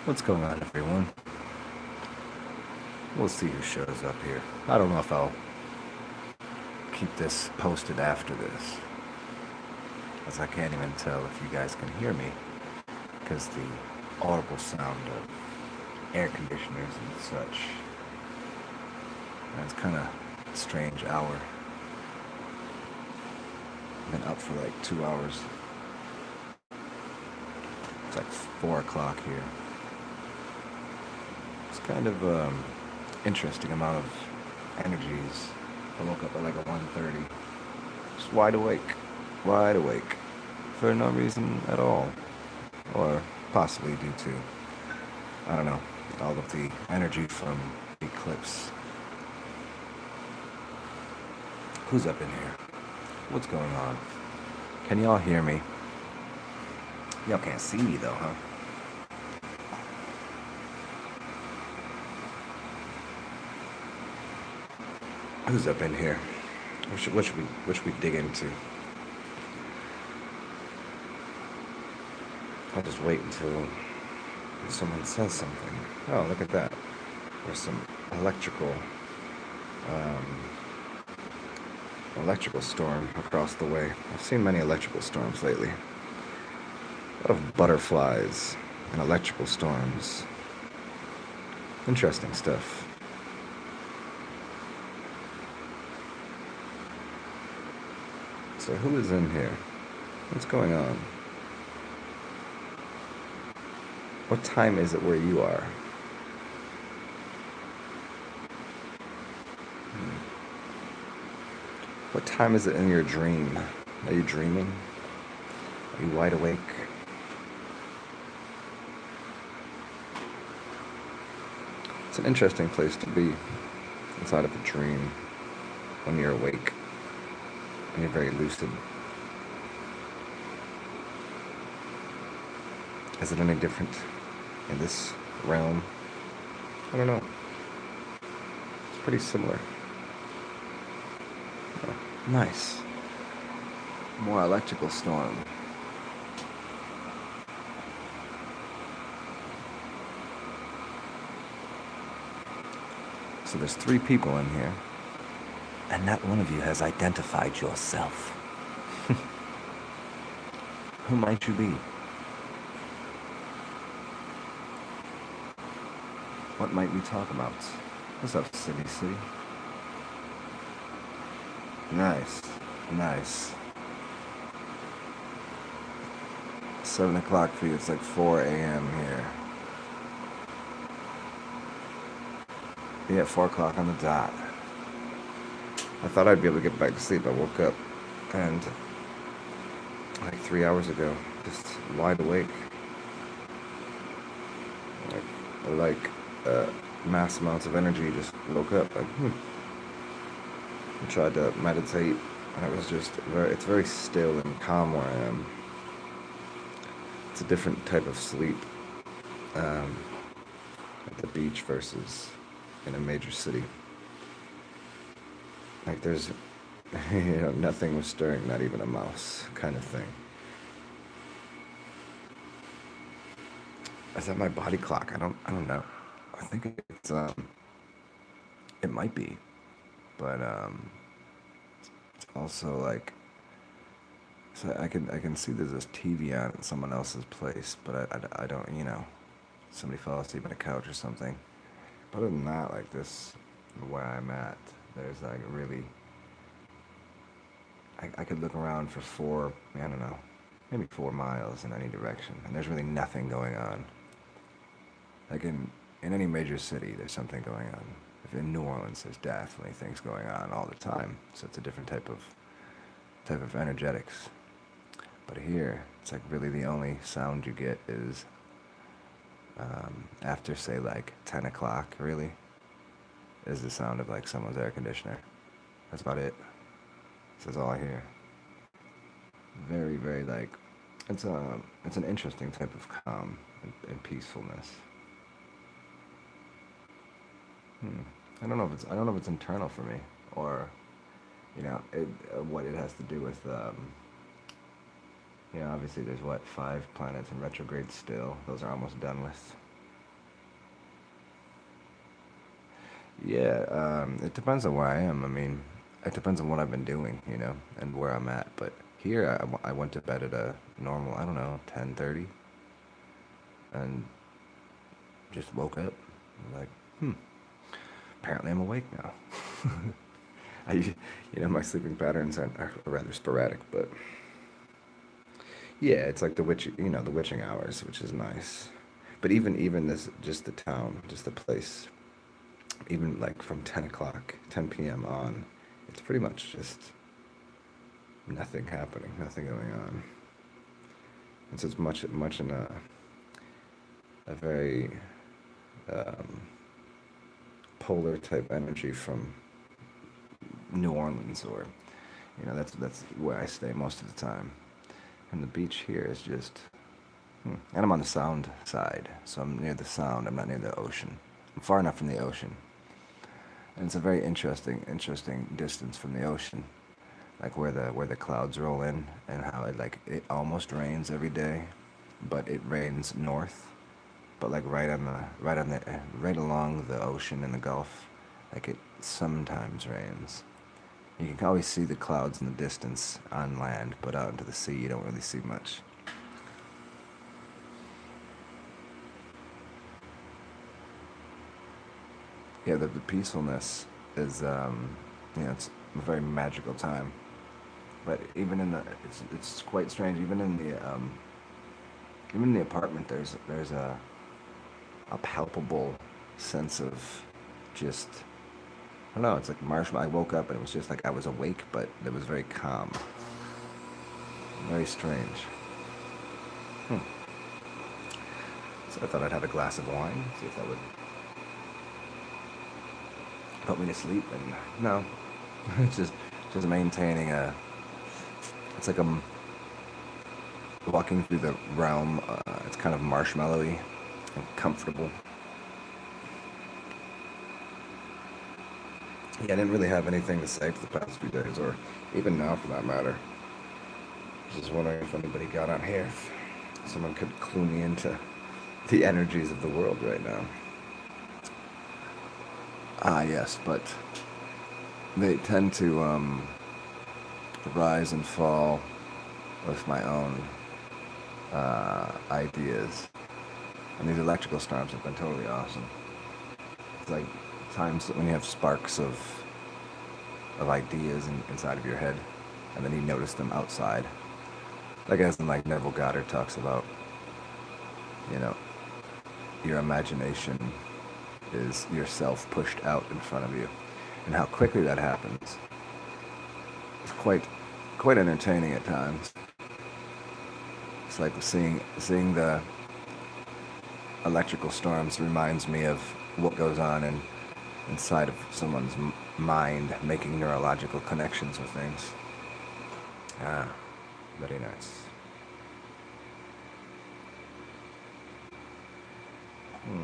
What's going on, everyone? We'll see who shows up here. I don't know if I'll keep this posted after this, as I can't even tell if you guys can hear me, because the audible sound of air conditioners and such. And it's kind of a strange hour. I've been up for like 2 hours. It's like 4 o'clock here. It's kind of interesting amount of energies. I woke up at like a 1:30. Just wide awake, for no reason at all, or possibly due to, I don't know, all of the energy from Eclipse. Who's up in here? What's going on? Can y'all hear me? Y'all can't see me though, huh? Who's up in here? What should we dig into? I'll just wait until someone says something. Oh, look at that. There's some um, electrical storm across the way. I've seen many electrical storms lately. A lot of butterflies and electrical storms. Interesting stuff. So who is in here? What's going on? What time is it where you are? What time is it in your dream? Are you dreaming? Are you wide awake? It's an interesting place to be inside of a dream when you're awake and you're very lucid. Is it any different in this realm? I don't know. It's pretty similar. Oh, nice. More electrical storm. So there's 3 people in here, and not one of you has identified yourself. Who might you be? What might we talk about? What's up, City? Nice. 7 o'clock for you, it's like 4 a.m. here. Yeah, 4 o'clock on the dot. I thought I'd be able to get back to sleep. I woke up and like 3 hours ago, just wide awake. Like mass amounts of energy, just woke up. I tried to meditate, and it was just it's very still and calm where I am. It's a different type of sleep at the beach versus in a major city. Like there's, nothing was stirring, not even a mouse, kind of thing. Is that my body clock? I don't know. I think it might be, but it's also like, so I can see there's this TV on in someone else's place, but I don't, somebody fell asleep on a couch or something. But other than that, like this, where I'm at, there's like really, I could look around for I don't know, maybe 4 miles in any direction, and there's really nothing going on. Like in any major city, there's something going on. If in New Orleans, there's definitely things going on all the time. So it's a different type of energetics. But here, it's like really the only sound you get is after say like 10 o'clock. Really, is the sound of like someone's air conditioner. That's about it. That's all I hear. Very, very like it's an interesting type of calm and peacefulness. Hmm. I don't know if it's internal for me or what it has to do with. Obviously there's what 5 planets in retrograde still. Those are almost done with. Yeah, it depends on where I am. I mean, it depends on what I've been doing, and where I'm at. But here, I went to bed at a normal, I don't know, 10:30, and just woke up. Like, hmm, apparently I'm awake now. I, my sleeping patterns are rather sporadic, but yeah, it's like the witching hours, which is nice. But even this, just the town, just the place, even like from 10 o'clock, 10 p.m. on, it's pretty much just nothing happening, nothing going on. And so it's much in a very um, polar type energy from New Orleans, or that's where I stay most of the time. And the beach here is just, and I'm on the sound side, so I'm near the sound. I'm not near the ocean. I'm far enough from the ocean, and it's a very interesting distance from the ocean, like where the clouds roll in, and how it almost rains every day, but it rains north, but like right along the ocean and the Gulf, like it sometimes rains. You can always see the clouds in the distance on land, but out into the sea, you don't really see much. Yeah, the peacefulness is, it's a very magical time. But even it's quite strange. Even in the apartment, there's a palpable sense of just, I don't know. It's like marshmallow. I woke up and it was just like I was awake, but it was very calm, very strange. Hmm. So I thought I'd have a glass of wine, see if that would put me to sleep. And no, it's just maintaining a. It's like I'm walking through the realm. It's kind of marshmallowy and comfortable. Yeah, I didn't really have anything to say for the past few days, or even now for that matter. Just wondering if anybody got on here, if someone could clue me into the energies of the world right now. Ah, yes, but they tend to rise and fall with my own ideas. And these electrical storms have been totally awesome. It's like times when you have sparks of ideas inside of your head, and then you notice them outside. Like as in like Neville Goddard talks about, you know, your imagination is yourself pushed out in front of you, and how quickly that happens. It's quite entertaining at times. It's like seeing the electrical storms reminds me of what goes on inside of someone's mind, making neurological connections with things. Ah, very nice. Hmm.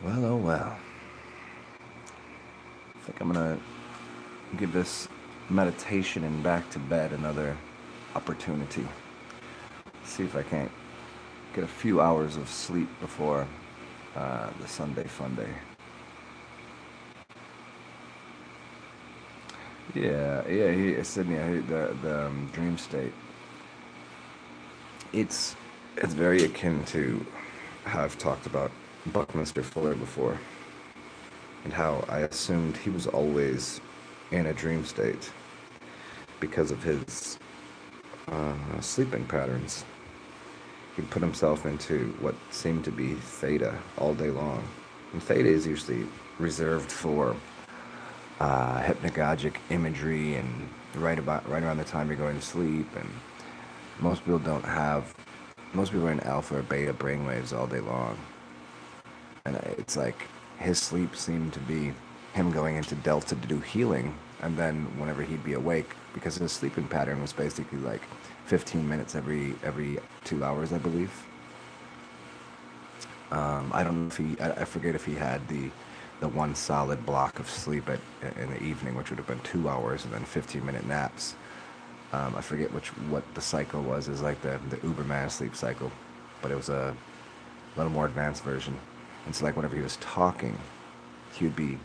Well, oh well. I think I'm gonna give this meditation and back to bed another opportunity. See if I can't get a few hours of sleep before the Sunday fun day. Yeah, Sydney. The dream state. It's it's very akin to how I've talked about Buckminster Fuller before, and how I assumed he was always in a dream state because of his sleeping patterns. He'd put himself into what seemed to be theta all day long. And theta is usually reserved for hypnagogic imagery and right around the time you're going to sleep. And most people don't have most people are in alpha or beta brainwaves all day long. And it's like his sleep seemed to be him going into delta to do healing, and then whenever he'd be awake, because his sleeping pattern was basically like 15 minutes every 2 hours, I believe. I don't know if I forget if he had the one solid block of sleep in the evening, which would have been 2 hours, and then 15-minute naps. I forget what the cycle was. Is like the Uberman sleep cycle, but it was a little more advanced version. And so like whenever he was talking, he'd be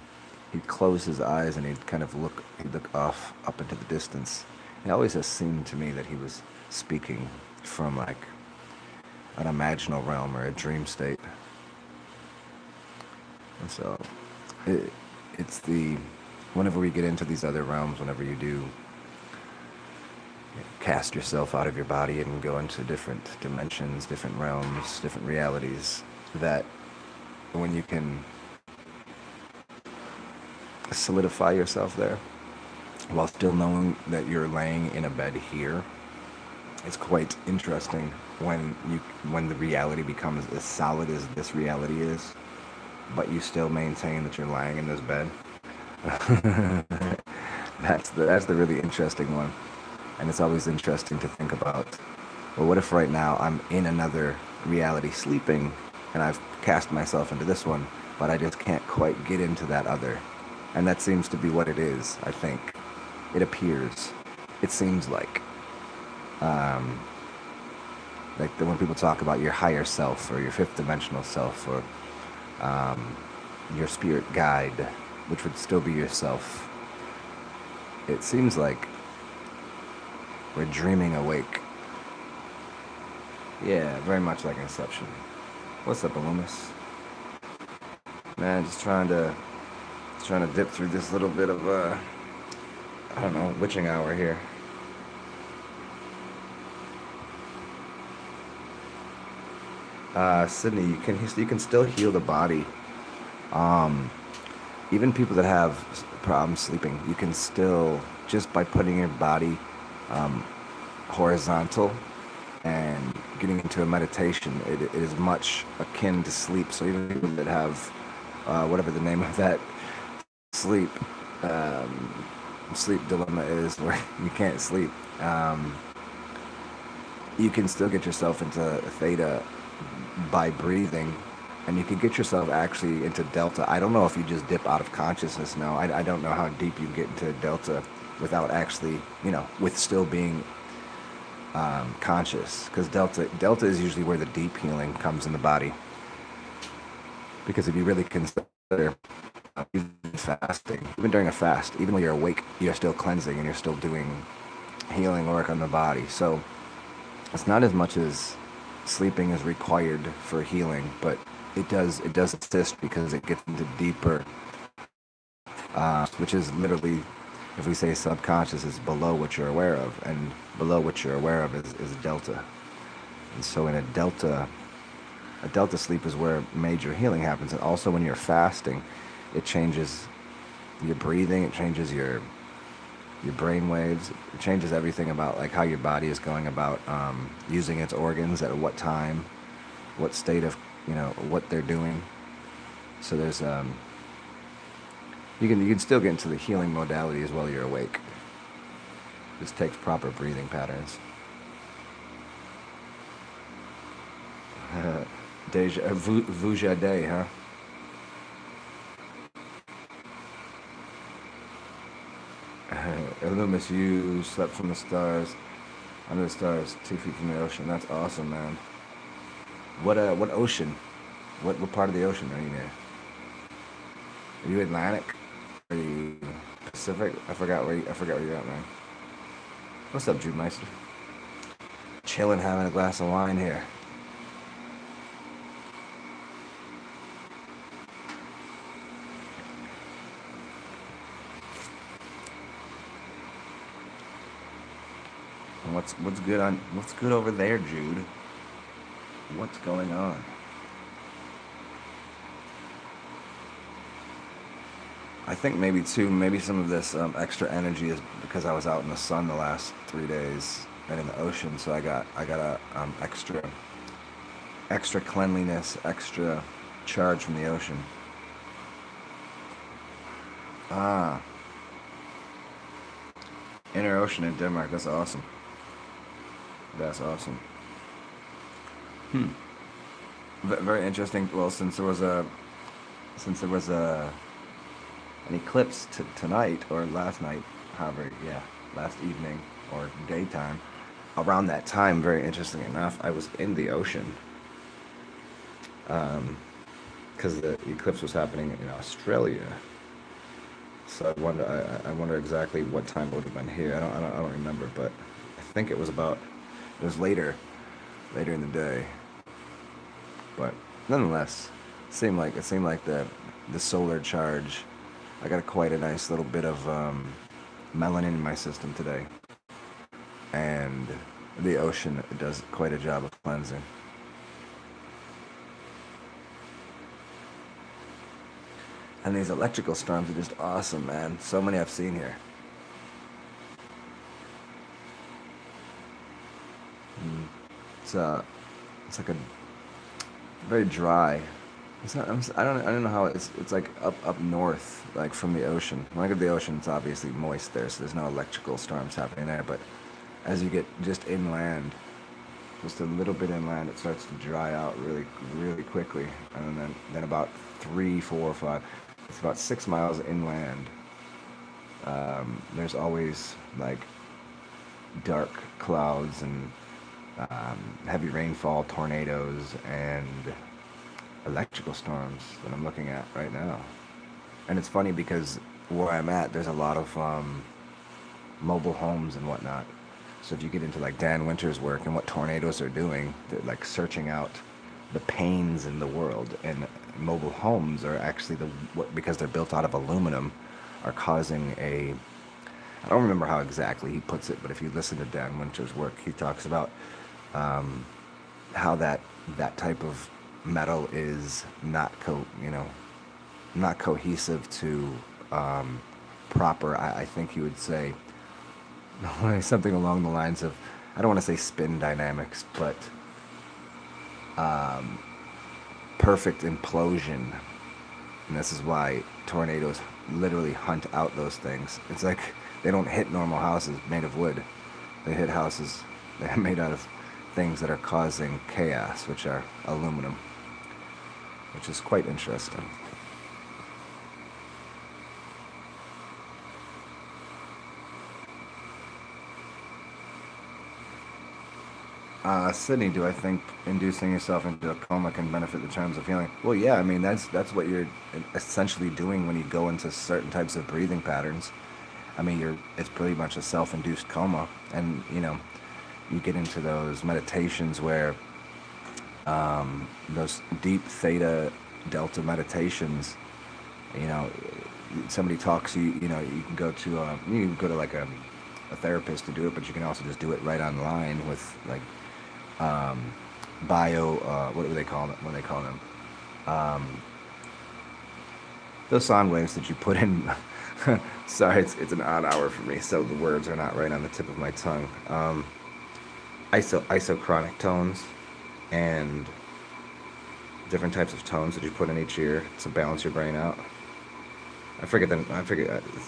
he'd close his eyes and he'd look off up into the distance. It always has seemed to me that he was speaking from like an imaginal realm or a dream state. And so it, it's the whenever we get into these other realms, whenever you do cast yourself out of your body and go into different dimensions, different realms, different realities, that when you can solidify yourself there while still knowing that you're laying in a bed here, it's quite interesting when the reality becomes as solid as this reality is, but you still maintain that you're lying in this bed. That's the really interesting one. And it's always interesting to think about, well, what if right now I'm in another reality sleeping and I've cast myself into this one, but I just can't quite get into that other. And that seems to be what it is, I think. It appears. It seems um, when people talk about your higher self or your fifth dimensional self or um, your spirit guide, which would still be yourself, it seems like we're dreaming awake. Yeah, very much like Inception. What's up, Illumis? Man, just trying to dip through this little bit of I don't know, witching hour here. Sydney, you can still heal the body. Um, Even people that have problems sleeping, you can still, just by putting your body um, horizontal and getting into a meditation, it is much akin to sleep. So even people that have whatever the name of that sleep um, sleep dilemma is, where you can't sleep, um, you can still get yourself into theta by breathing, and you can get yourself actually into delta. I don't know if you just dip out of consciousness now. I don't know how deep you get into delta without actually, with still being conscious, because delta is usually where the deep healing comes in the body. Because if you really consider even fasting, even during a fast, even when you're awake, you're still cleansing and you're still doing healing work on the body. So it's not as much as sleeping is required for healing, but it does assist because it gets into deeper, which is literally, if we say subconscious, is below what you're aware of, and below what you're aware of is delta. And so in a delta sleep is where major healing happens. And also when you're fasting, it changes your breathing, it changes your brain waves, it changes everything about like how your body is going about using its organs at what time, what state of, what they're doing. So there's you can still get into the healing modality as well. You're awake. This takes proper breathing patterns. Vuja day, huh? Illumis, you slept from the stars, under the stars, 2 feet from the ocean. That's awesome, man. What ocean? What part of the ocean are you near? Are you Atlantic? Are you Pacific? I forgot where you're at, man. What's up, Jude Meister? Chilling, having a glass of wine here. And what's good over there, Jude? What's going on? I think maybe too, maybe some of this extra energy is because I was out in the sun the last 3 days and in the ocean, so I got a extra cleanliness, extra charge from the ocean. Ah, inner ocean in Denmark. That's awesome. That's awesome. Hmm. Very interesting. Well, since there was an eclipse tonight or last night, however, yeah, last evening or daytime. Around that time, very interesting enough, I was in the ocean because the eclipse was happening in Australia. So I wonder exactly what time it would have been here. I don't remember, but I think it was later in the day. But nonetheless, it seemed like the solar charge. I got quite a nice little bit of melanin in my system today, and the ocean does quite a job of cleansing. And these electrical storms are just awesome, man. So many I've seen here. Mm. It's it's like a very dry. It's not. I don't know how it's like up north, like from the ocean. When I go to the ocean, it's obviously moist there, so there's no electrical storms happening there. But as you get just inland, just a little bit inland, it starts to dry out really quickly, and then about 3, 4, 5. It's about 6 miles inland. There's always like dark clouds and heavy rainfall, tornadoes, and electrical storms that I'm looking at right now. And it's funny because where I'm at, there's a lot of mobile homes and whatnot. So if you get into like Dan Winter's work and what tornadoes are doing, they're like searching out the pains in the world. And mobile homes are actually because they're built out of aluminum, are causing a. I don't remember how exactly he puts it, but if you listen to Dan Winter's work, he talks about um, how that type of metal is not cohesive to proper. I think he would say something along the lines of, I don't want to say spin dynamics, but um, perfect implosion. And this is why tornadoes literally hunt out those things. It's like they don't hit normal houses made of wood. They hit houses that are made out of things that are causing chaos, which are aluminum, which is quite interesting. Sydney, do I think inducing yourself into a coma can benefit the terms of healing? Well, yeah. I mean, that's what you're essentially doing when you go into certain types of breathing patterns. I mean, it's pretty much a self-induced coma, and you get into those meditations where those deep theta delta meditations. You know, somebody talks you can go to like a therapist to do it, but you can also just do it right online with like um, bio. What do they call them? What do they call them? Um, those sound waves that you put in. Sorry, it's an odd hour for me, so the words are not right on the tip of my tongue. Isochronic tones and different types of tones that you put in each ear to balance your brain out. I forget.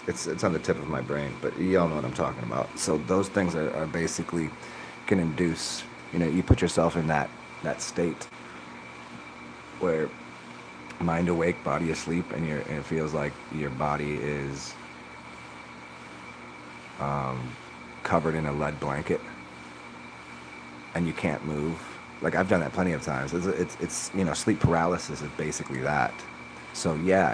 It's on the tip of my brain, but y'all know what I'm talking about. So those things are basically can induce. You put yourself in that state where mind awake, body asleep, and it feels like your body is covered in a lead blanket, and you can't move. Like I've done that plenty of times. It's sleep paralysis is basically that. So yeah,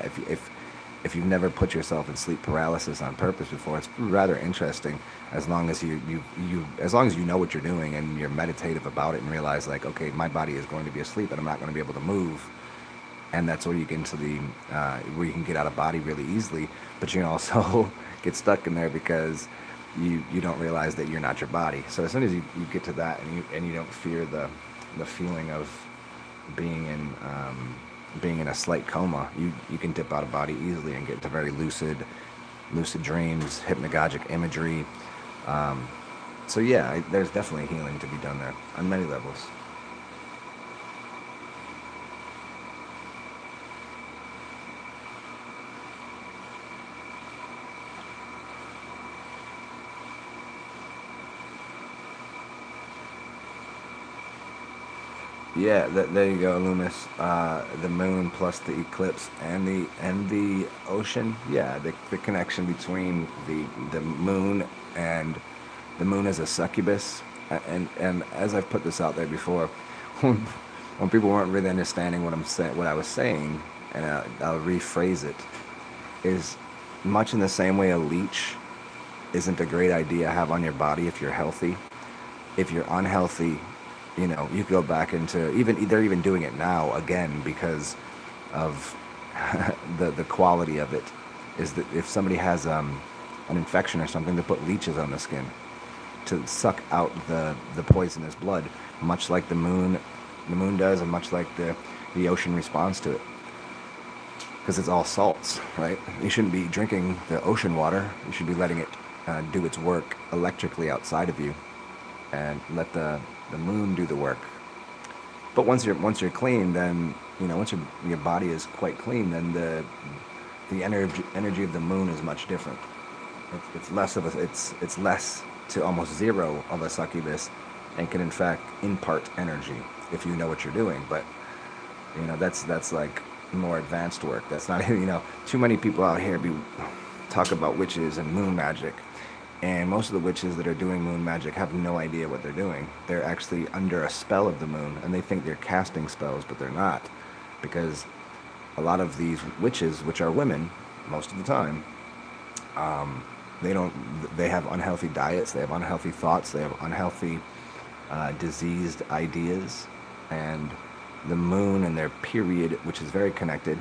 if you've never put yourself in sleep paralysis on purpose before, it's rather interesting. As long as as long as you know what you're doing and you're meditative about it and realize like, okay, my body is going to be asleep and I'm not going to be able to move, and that's where you get into the where you can get out of body really easily, but you can also get stuck in there because you don't realize that you're not your body. So as soon as you get to that and you don't fear the feeling of being in being in a slight coma, you can dip out of body easily and get into very lucid dreams, hypnagogic imagery. Um, so yeah, there's definitely healing to be done there on many levels. Yeah, there you go, Loomis. The moon plus the eclipse and the ocean. Yeah, the connection between the moon and the moon is a succubus. And as I've put this out there before, when, when people weren't really understanding what I'm saying, what I was saying, and I'll rephrase it, is much in the same way a leech isn't a great idea to have on your body if you're healthy. If you're unhealthy, you could go back into, even they're even doing it now again because of the quality of it. Is that if somebody has an infection or something, they put leeches on the skin to suck out the poisonous blood, much like the moon does, and much like the ocean responds to it, because it's all salts, right? You shouldn't be drinking the ocean water. You should be letting it do its work electrically outside of you, and let the moon do the work. But once you're clean, then once your body is quite clean, then the energy of the moon is much different. It's less of a it's less to almost zero of a succubus, and can in fact impart energy if you know what you're doing. But that's like more advanced work. That's not too many people out here talk about witches and moon magic, and most of the witches that are doing moon magic have no idea what they're doing. They're actually under a spell of the moon, and they think they're casting spells, but they're not, because a lot of these witches, which are women most of the time, they have unhealthy diets, they have unhealthy thoughts, they have unhealthy diseased ideas, and the moon and their period, which is very connected,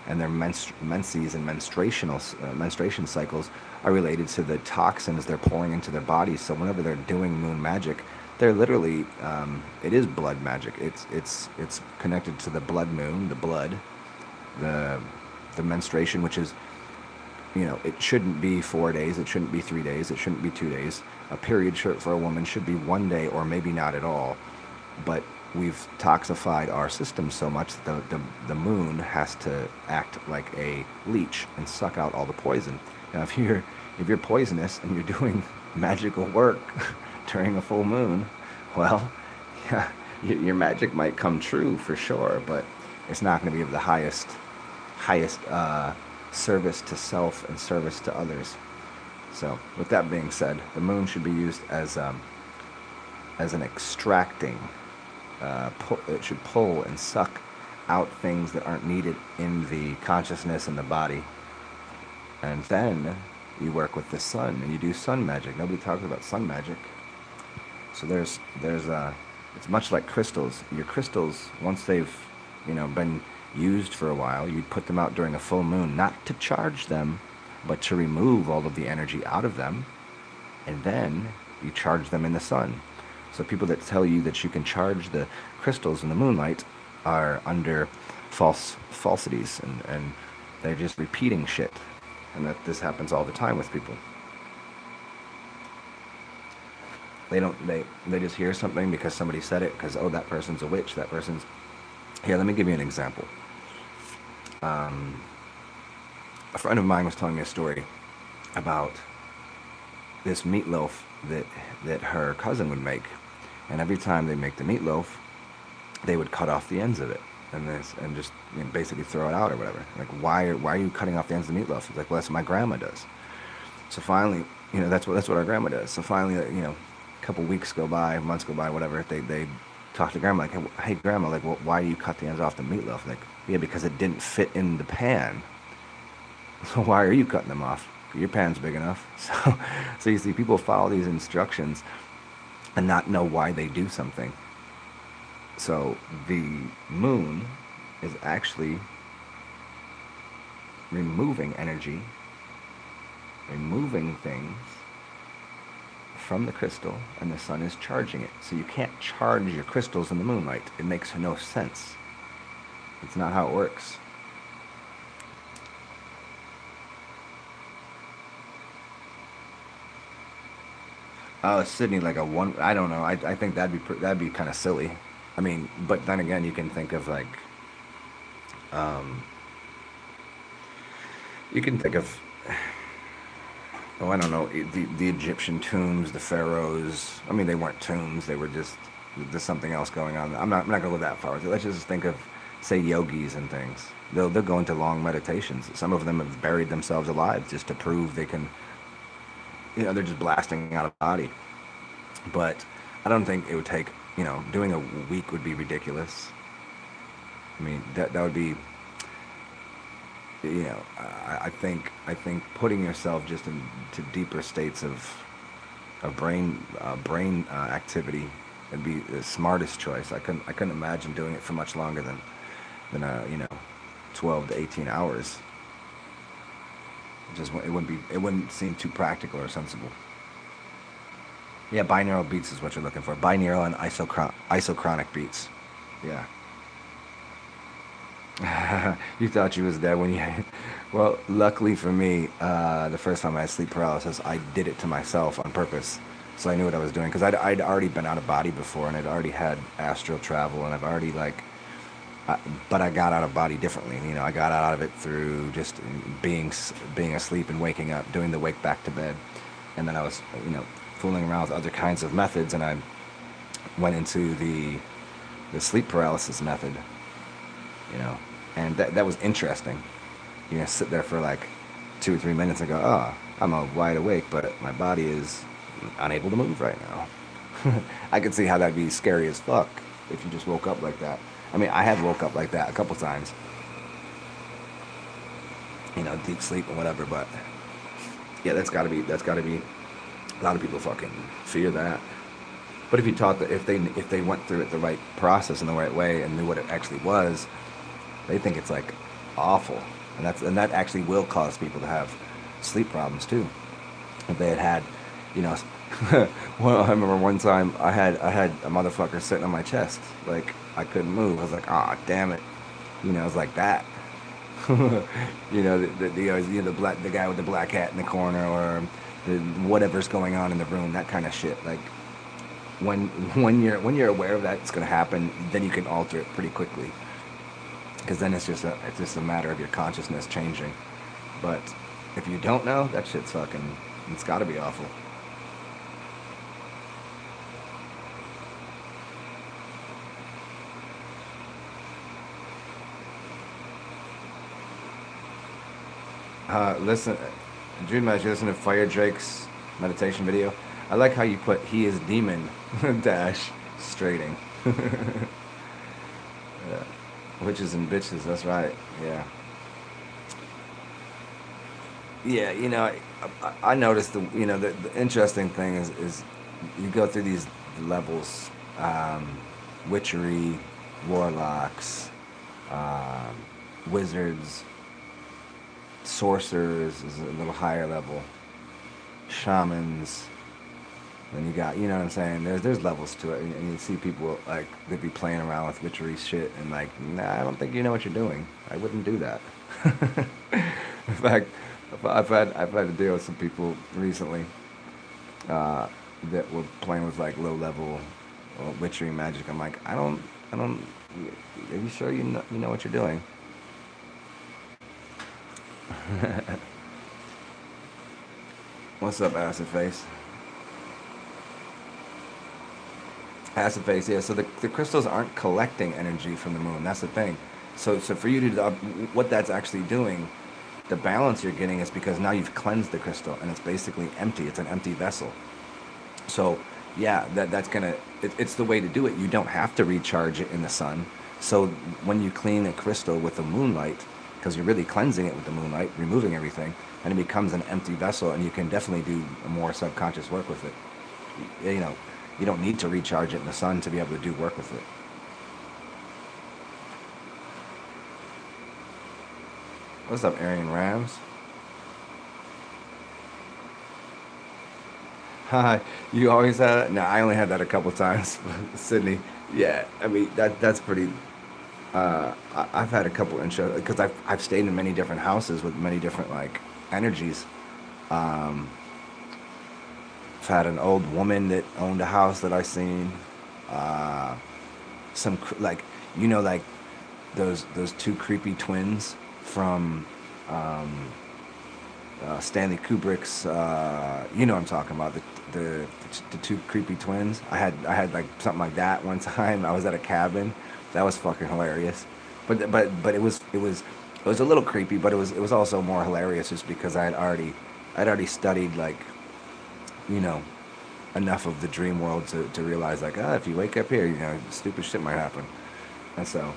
and their menses and menstruation cycles are related to the toxins they're pouring into their bodies. So whenever they're doing moon magic, they're literally it is blood magic. It's connected to the blood moon, the blood, the menstruation, which is, it shouldn't be 4 days, it shouldn't be 3 days, it shouldn't be 2 days. A period for a woman should be 1 day, or maybe not at all. But we've toxified our system so much that the moon has to act like a leech and suck out all the poison. Now, if you're poisonous and you're doing magical work during a full moon, well, yeah, your magic might come true for sure, but it's not going to be of the highest service to self and service to others. So, with that being said, the moon should be used as an extracting. It should pull and suck out things that aren't needed in the consciousness and the body. And then you work with the sun and you do sun magic. Nobody talks about sun magic. So it's much like crystals. Your crystals, once they've been used for a while, you put them out during a full moon, not to charge them, but to remove all of the energy out of them, and then you charge them in the sun. So people that tell you that you can charge the crystals in the moonlight are under falsities, and they're just repeating shit. And that this happens all the time with people. They just hear something because somebody said it, because, oh, that person's a witch, that person's... Here, let me give you an example. A friend of mine was telling me a story about this meatloaf that her cousin would make, and every time they make the meatloaf, they would cut off the ends of it, and just basically throw it out or whatever. Like, why are you cutting off the ends of the meatloaf? It's like, well, that's what my grandma does. So finally, that's what our grandma does. So finally, a couple weeks go by, months go by, whatever. They talk to grandma, like, hey grandma, like, well, why do you cut the ends off the meatloaf? Like, yeah, because it didn't fit in the pan. So why are you cutting them off? Your pan's big enough. So you see, people follow these instructions and not know why they do something. So the moon is actually removing energy, removing things from the crystal, and the sun is charging it. So you can't charge your crystals in the moonlight. It makes no sense. It's not how it works. Sydney, like a one. I don't know. I think that'd be kind of silly. I mean, but then again, you can think of like, um, you can think of, oh, I don't know, the Egyptian tombs, the pharaohs. I mean, they weren't tombs; they were just there's something else going on. I'm not gonna go that far. Let's just think of, say, yogis and things. They'll go into long meditations. Some of them have buried themselves alive just to prove they can. They're just blasting out a body. But I don't think it would take, doing a week would be ridiculous. I mean, that would be, I think putting yourself just into deeper states of brain activity would be the smartest choice. I couldn't imagine doing it for much longer than 12 to 18 hours. It wouldn't seem too practical or sensible. Yeah, binaural beats is what you're looking for. Binaural and isochronic beats. Yeah. You thought you was dead when you. Well, luckily for me, the first time I had sleep paralysis, I did it to myself on purpose, so I knew what I was doing because I'd already been out of body before, and I'd already had astral travel, and I've already but I got out of body differently. I got out of it through just being asleep and waking up, doing the wake back to bed, and then I was fooling around with other kinds of methods, and I went into the sleep paralysis method, you know, and that was interesting. Sit there for like 2 or 3 minutes and go, oh, I'm wide awake, but my body is unable to move right now. I could see how that'd be scary as fuck if you just woke up like that. I mean, I have woke up like that a couple times, deep sleep and whatever, but yeah, that's gotta be, a lot of people fucking fear that. But if you taught that, if they went through it the right process in the right way and knew what it actually was, they think it's like awful, and that actually will cause people to have sleep problems too. If they had, you know, well, I remember one time I had a motherfucker sitting on my chest, like I couldn't move. I was like, ah, damn it, it was like that. The guy with the black hat in the corner, or whatever's going on in the room, that kind of shit. Like when when you're aware of that it's gonna happen, then you can alter it pretty quickly. Because then it's just a matter of your consciousness changing. But if you don't know, that shit's fucking, it's got to be awful. Listen, Dream Match, you listen to Fire Drake's meditation video. I like how you put he is demon dash straighting. Yeah. Witches and bitches, that's right. Yeah. Yeah, I noticed the interesting thing is you go through these levels, witchery, warlocks, um, wizards, sorcerers is a little higher level, shamans. Then you got, what I'm saying? There's levels to it, and you see people like they be playing around with witchery shit, and like, nah, I don't think you know what you're doing. I wouldn't do that. In fact, I've had to deal with some people recently uh, that were playing with like low level witchery magic. I'm like, I don't. Are you sure you know what you're doing? What's up, acid face? Acid phase, yeah. So the crystals aren't collecting energy from the moon. That's the thing. So for you to what that's actually doing, the balance you're getting is because now you've cleansed the crystal and it's basically empty. It's an empty vessel. So yeah, it's the way to do it. You don't have to recharge it in the sun. So when you clean a crystal with the moonlight, because you're really cleansing it with the moonlight, removing everything, and it becomes an empty vessel, and you can definitely do more subconscious work with it. You know, you don't need to recharge it in the sun to be able to do work with it. What's up, Arian Rams? Hi. You always had it? No, I only had that a couple times. Sydney. Yeah, I mean that's pretty. I've had a couple intros because I've stayed in many different houses with many different like energies. Um, I've had an old woman that owned a house that I seen. Uh, like like those two creepy twins from um, Stanley Kubrick's. What I'm talking about, the two creepy twins. I had like something like that one time. I was at a cabin. That was fucking hilarious. But it was a little creepy, but it was also more hilarious just because I'd already studied like you know enough of the dream world to realize like, if you wake up here, stupid shit might happen. And so,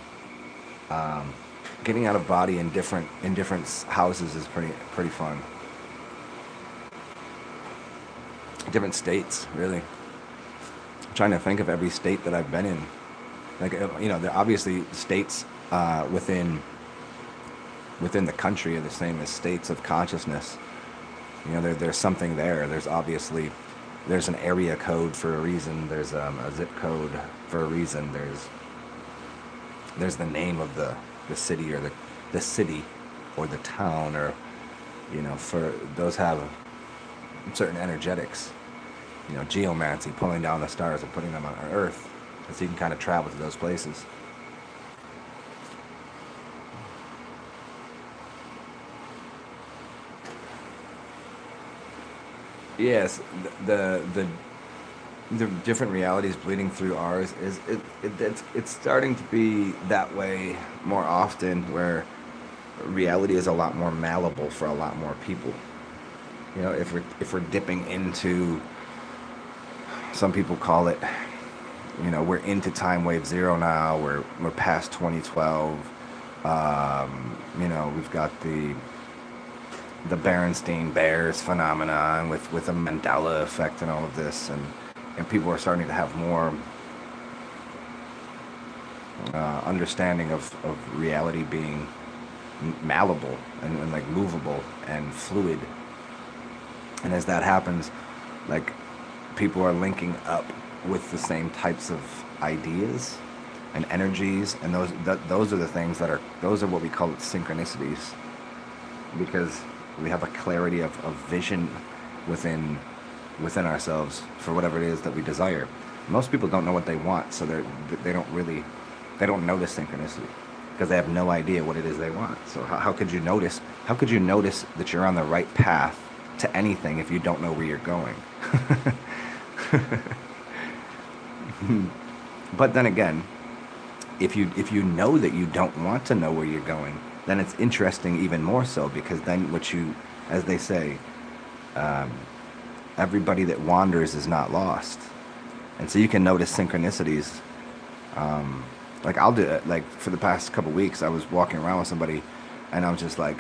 um, getting out of body in different houses is pretty fun. Different states, really. I'm trying to think of every state that I've been in. Like, there are obviously states within the country are the same as states of consciousness. There's something there. There's an area code for a reason. There's a zip code for a reason. There's the name of the city, or the city or the town, or for those have certain energetics. Geomancy, pulling down the stars and putting them on Earth, so you can kind of travel to those places. Yes, the different realities bleeding through ours it's starting to be that way more often, where reality is a lot more malleable for a lot more people. If we're dipping into, some people call it, we're into time wave zero now. We're past 2012. We've got the Berenstain Bears phenomenon with the Mandela effect and all of this, and people are starting to have more understanding of reality being malleable and like movable and fluid. And as that happens, like, people are linking up with the same types of ideas and energies, and those are the things those are what we call it synchronicities, because we have a clarity of vision within ourselves for whatever it is that we desire. Most people don't know what they want, so they don't notice synchronicity, because they have no idea what it is they want. So how could you notice? How could you notice that you're on the right path to anything if you don't know where you're going? But then again, if you know that you don't want to know where you're going, then it's interesting even more so, because then as they say, everybody that wanders is not lost. And so you can notice synchronicities. Like, I'll do it. Like, for the past couple weeks, I was walking around with somebody, and I was just like,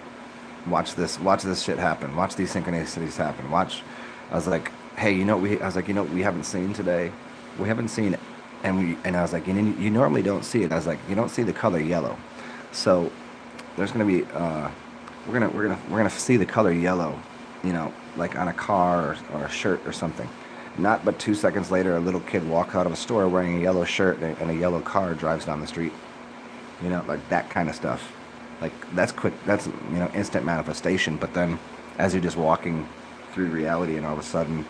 watch this shit happen. Watch these synchronicities happen. I was like, hey, we haven't seen today. We haven't seen it. And I was like, you normally don't see it. I was like, you don't see the color yellow. So there's gonna be we're gonna see the color yellow, like on a car or a shirt or something. Not but 2 seconds later, a little kid walks out of a store wearing a yellow shirt, and a yellow car drives down the street. Like that kind of stuff. Like, that's quick. That's instant manifestation. But then, as you're just walking through reality, and all of a sudden,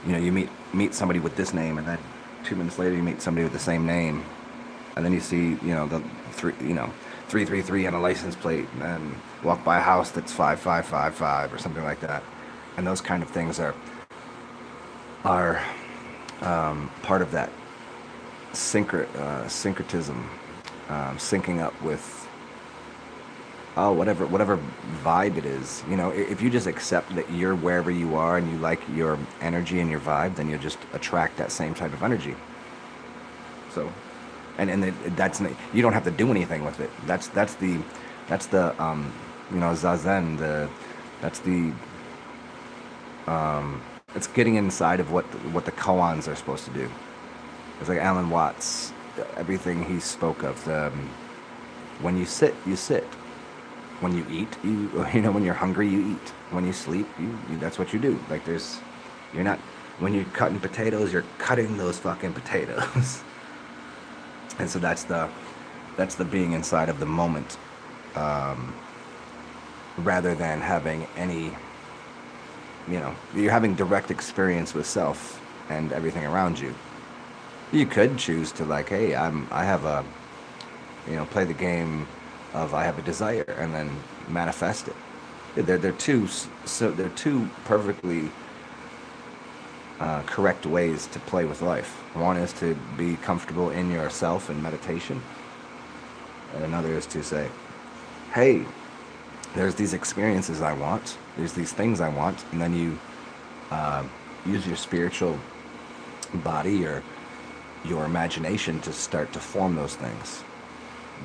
you meet somebody with this name, and then 2 minutes later you meet somebody with the same name, and then you see the 333 on a license plate, and then walk by a house that's 5555 or something like that. And those kind of things are part of that syncretism, syncing up with whatever vibe it is. If you just accept that you're wherever you are and you like your energy and your vibe, then you'll just attract that same type of energy. So, that's you don't have to do anything with it. That's the zazen. That's the it's getting inside of what the koans are supposed to do. It's like Alan Watts, everything he spoke of. When you sit, you sit. When you eat, when you're hungry, you eat. When you sleep, you that's what you do. Like, you're not, when you're cutting potatoes, you're cutting those fucking potatoes. And so that's the being inside of the moment, rather than having any, you're having direct experience with self and everything around you. You could choose to, like, hey, I have a, play the game of I have a desire, and then manifest it. They're two perfectly correct ways to play with life. One is to be comfortable in yourself in meditation, and another is to say, hey, there's these experiences I want, there's these things I want, and then you use your spiritual body or your imagination to start to form those things.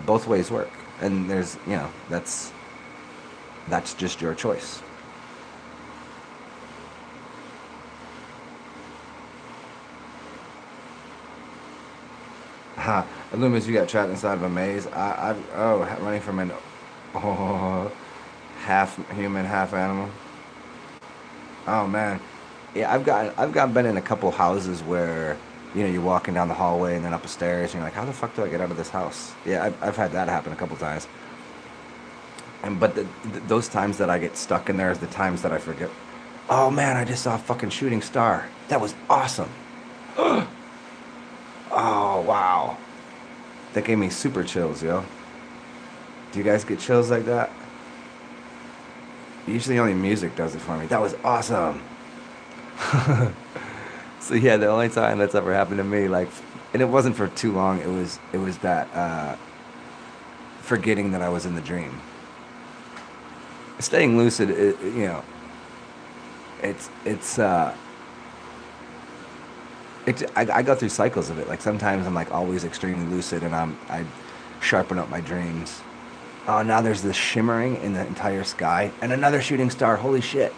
Both ways work, and there's that's just your choice. Ha! Illumis, you got trapped inside of a maze. Running from an oh, half human, half animal. Oh man, yeah, I've got been in a couple houses where you're walking down the hallway and then up the stairs and you're like, how the fuck do I get out of this house? Yeah, I've had that happen a couple times. And but those times that I get stuck in there is the times that I forget. Oh man, I just saw a fucking shooting star. That was awesome. Oh wow, that gave me super chills, yo. Do you guys get chills like that? Usually only music does it for me. That was awesome. So yeah, the only time that's ever happened to me, like, and it wasn't for too long. It was that forgetting that I was in the dream. Staying lucid, it's I go through cycles of it. Like sometimes I'm like always extremely lucid, and I sharpen up my dreams. Oh, now there's this shimmering in the entire sky, and another shooting star. Holy shit!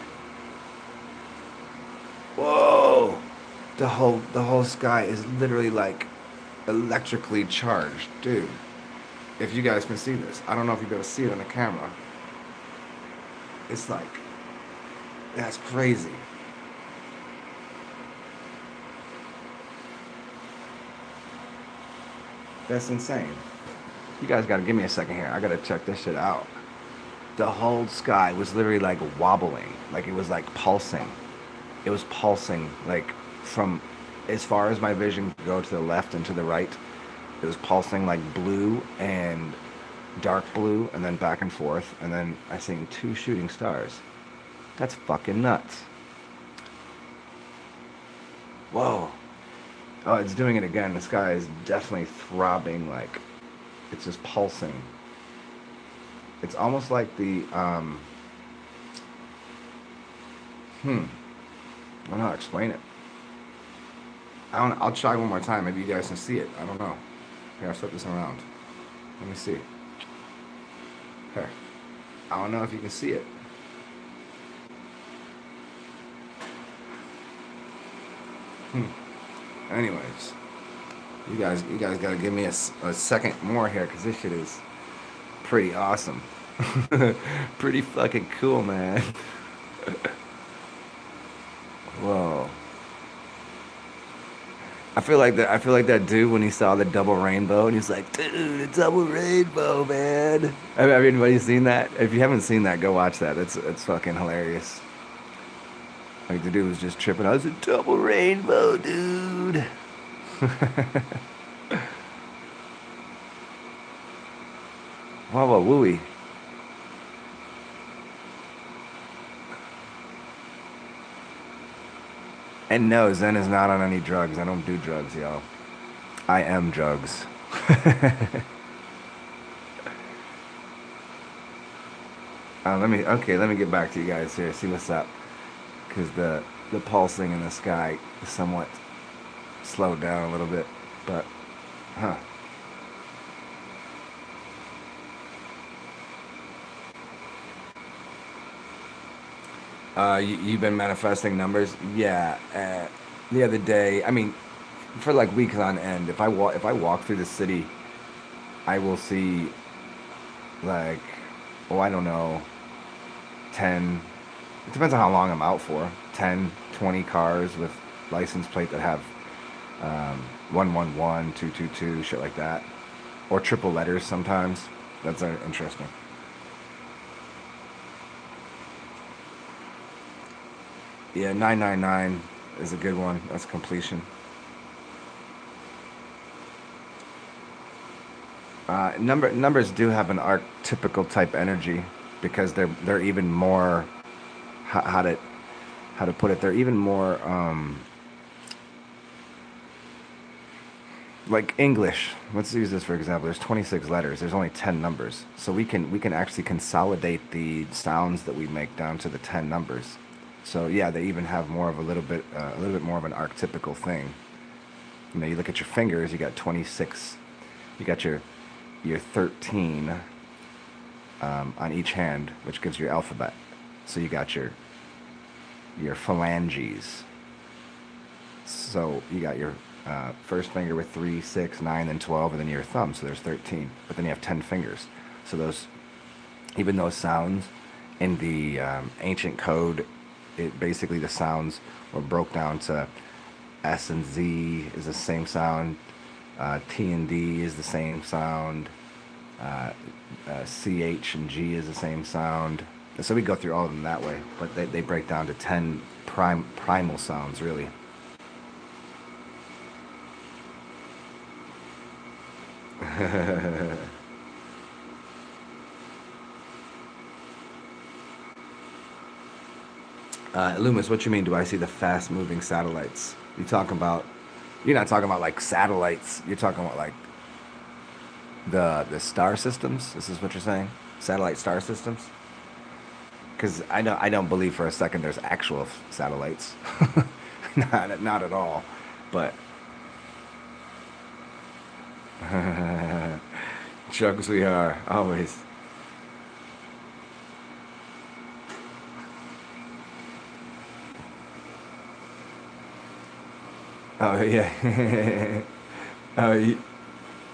Whoa! The whole sky is literally like electrically charged, dude. If you guys can see this, I don't know if you'll be able to see it on the camera. It's like that's crazy. That's insane. You guys gotta give me a second here. I gotta check this shit out. The whole sky was literally like wobbling, like it was like pulsing. It was pulsing like from as far as my vision could go to the left and to the right. It was pulsing like blue and dark blue and then back and forth, and then I seen two shooting stars. That's fucking nuts. Whoa. Oh, it's doing it again. The sky is definitely throbbing, like it's just pulsing. It's almost like the I don't know how to explain it. I'll try one more time. Maybe you guys can see it. I don't know. Here, I'll flip this around. Let me see. Here. I don't know if you can see it. Anyways, you guys gotta give me a second more here, because this shit is pretty awesome. Pretty fucking cool, man. Whoa. I feel like that dude when he saw the double rainbow and he's like, dude, a double rainbow, man. Have anybody seen that? If you haven't seen that, go watch that. It's fucking hilarious. Like the dude was just tripping. I was a double rainbow, dude. Wow, wow, wooey. And no, Zen is not on any drugs. I don't do drugs, y'all. I am drugs. Let me get back to you guys here. See what's up, because the pulsing in the sky is somewhat slowed down a little bit, but huh. You've been manifesting numbers, yeah. The other day, I mean, for like weeks on end, if I walk through the city, I will see like, oh, I don't know, 10. It depends on how long I'm out for. 10, 20 cars with license plate that have 111, 222, shit like that, or triple letters sometimes. That's interesting. Yeah, 999 is a good one. That's completion. Numbers do have an archetypical type energy, because they're even more, how, how to how to put it. They're even more like English. Let's use this for example. There's 26 letters. There's only 10 numbers, so we can actually consolidate the sounds that we make down to the 10 numbers. So yeah, they even have more of a little bit more of an archetypical thing. You know, you look at your fingers, you got 26, you got your 13 on each hand, which gives you your alphabet. So you got your phalanges. So you got your first finger with 3, 6, 9, and 12, and then your thumb. So there's 13. But then you have 10 fingers. So even those sounds in the ancient code, it basically the sounds were broke down to S and Z is the same sound, T and D is the same sound, uh, CH and G is the same sound. And so we go through all of them that way, but they break down to 10 primal sounds, really. Loomis, what you mean? Do I see the fast-moving satellites? You're not talking about like satellites. You're talking about like the star systems. This is what you're saying? Satellite star systems? Because I don't believe for a second there's actual satellites. Not at all. But Chucks, we are always. Oh yeah. Oh yeah.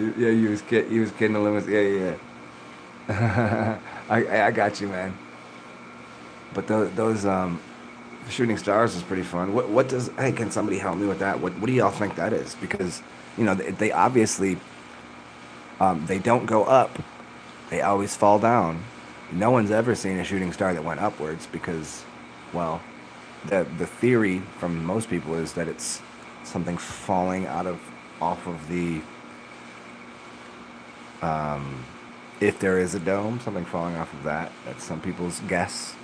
You was kidding the limits. Yeah, yeah. I got you, man. But those shooting stars is pretty fun. What does? Hey, can somebody help me with that? What do y'all think that is? Because they obviously they don't go up. They always fall down. No one's ever seen a shooting star that went upwards because, well, the theory from most people is that it's something falling off of the if there is a dome, something falling off of that. That's some people's guess.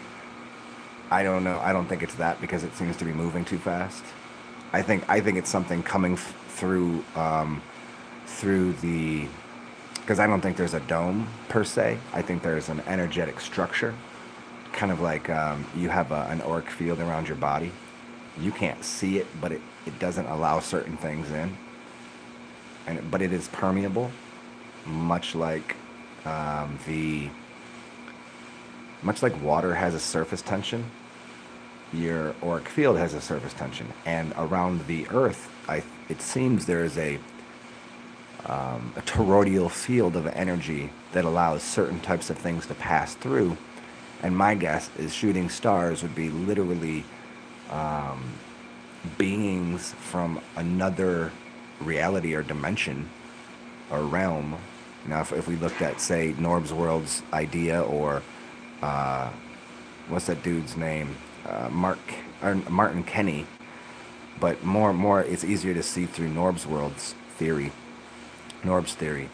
I don't know. I don't think it's that because it seems to be moving too fast. I think it's something coming through the because I don't think there's a dome per se. I think there's an energetic structure, kind of like you have an auric field around your body. You can't see it, but it doesn't allow certain things in, but it is permeable, much like the much like water has a surface tension. Your auric field has a surface tension, and around the Earth, it seems there is a toroidal field of energy that allows certain types of things to pass through. And my guess is shooting stars would be literally beings from another reality or dimension or realm. Now, if we looked at, say, Norb's World's idea, or uh, what's that dude's name? Martin Kenny. But more, it's easier to see through Norb's theory. The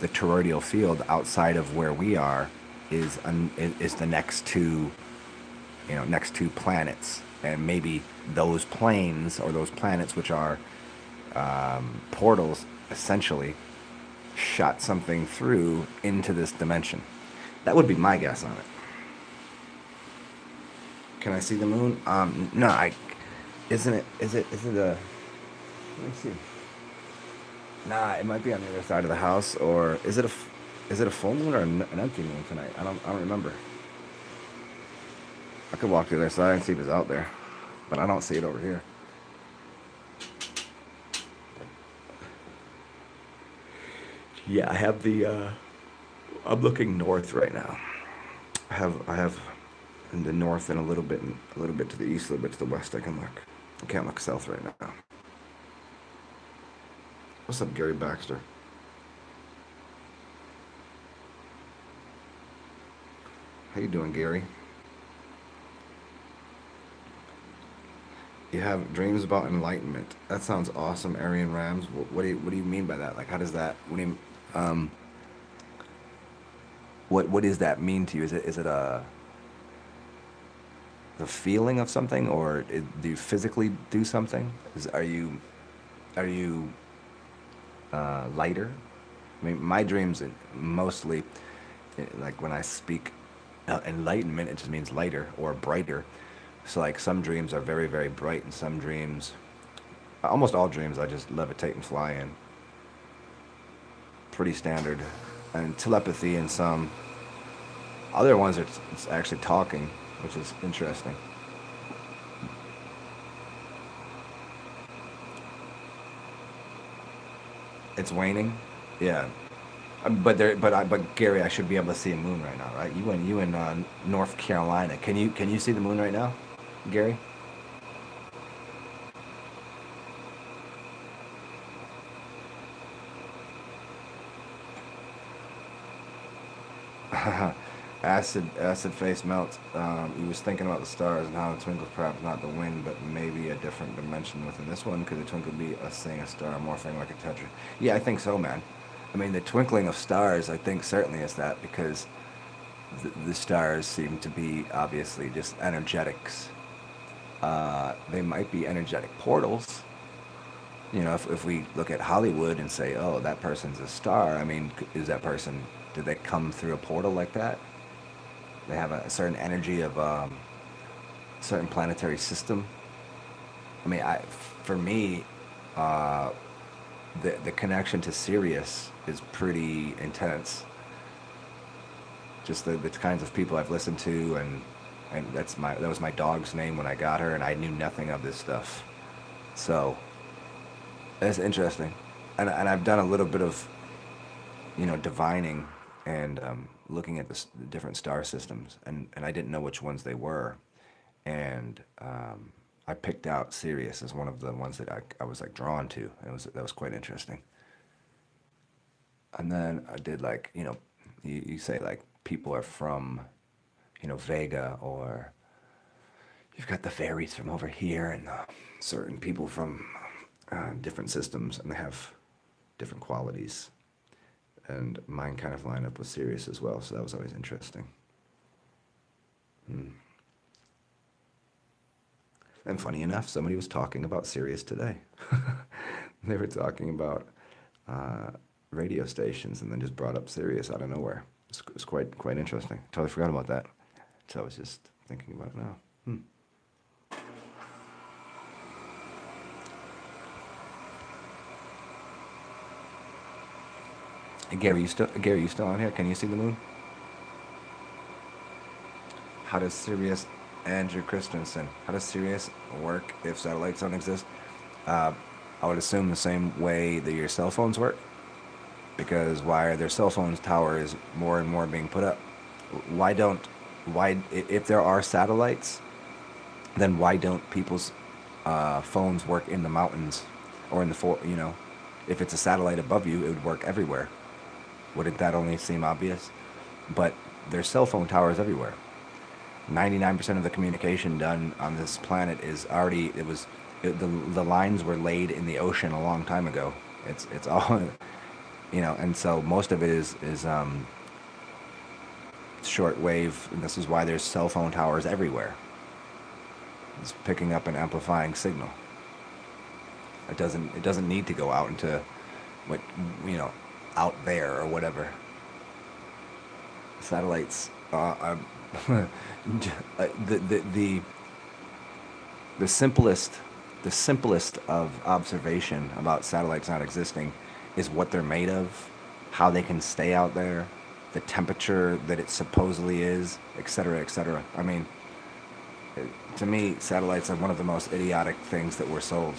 toroidal field outside of where we are is the next two planets, and maybe those planes or those planets, which are portals, essentially shot something through into this dimension. That would be my guess on it. Can I see the moon? No, isn't it? Is it a? Let me see. Nah, it might be on the other side of the house, or is it a full moon or an empty moon tonight? I don't remember. I could walk to the other side and see if it's out there, but I don't see it over here. Yeah, I have I'm looking north right now. I have in the north and a little bit to the east, a little bit to the west. I can look. I can't look south right now. What's up, Gary Baxter? How you doing, Gary? You have dreams about enlightenment. That sounds awesome, Aryan Rams. What do you mean by that? Like, how does that? Um, what does that mean to you? Is it a the feeling of something, or do you physically do something? Are you lighter? I mean, my dreams mostly, like when I speak Enlightenment, it just means lighter or brighter. So like some dreams are very, very bright, and some dreams, almost all dreams, I just levitate and fly in. Pretty standard. And telepathy in some. Other ones are it's actually talking, which is interesting. It's waning. Yeah. But Gary, I should be able to see a moon right now, right? You in North Carolina. Can you see the moon right now, Gary? Acid face melts. He was thinking about the stars and how it twinkles, perhaps not the wind, but maybe a different dimension within this one. Could the twinkle be a seeing a star morphing like a tetra? Yeah, I think so, man. I mean, the twinkling of stars, I think certainly is that because the stars seem to be obviously just energetics. They might be energetic portals. If we look at Hollywood and say, oh, that person's a star, I mean, is that person, did they come through a portal like that? They have a certain energy of certain planetary system. I mean, for me, uh, the connection to Sirius is pretty intense. Just the kinds of people I've listened to, and that was my dog's name when I got her, and I knew nothing of this stuff. So that's interesting, and I've done a little bit of divining and looking at the different star systems, and I didn't know which ones they were, and I picked out Sirius as one of the ones that I was like drawn to. That was quite interesting. And then I did like you say like people are from Vega, or you've got the fairies from over here, and certain people from different systems, and they have different qualities. And mine kind of line up with Sirius as well, so that was always interesting. Mm. And funny enough, somebody was talking about Sirius today. They were talking about uh, radio stations, and then just brought up Sirius out of nowhere. It's quite interesting. Totally forgot about that. So I was just thinking about it now. Hmm. Hey, Gary, you still on here? Can you see the moon? How does Sirius, Andrew Christensen, how does Sirius work if satellites don't exist? Uh, I would assume the same way that your cell phones work, because why are their cell phones towers more and more being put up? Why don't if there are satellites, then why don't people's phones work in the mountains or in the if it's a satellite above you, it would work everywhere. Wouldn't that only seem obvious? But there's cell phone towers everywhere. 99% of the communication done on this planet is already the lines were laid in the ocean a long time ago. It's all and so most of it is short wave, and this is why there's cell phone towers everywhere. It's picking up and amplifying signal. It doesn't need to go out into what out there or whatever. Satellites the the simplest the simplest of observation about satellites not existing is what they're made of, how they can stay out there, the temperature that it supposedly is, etc., etc. I mean, to me, satellites are one of the most idiotic things that were sold,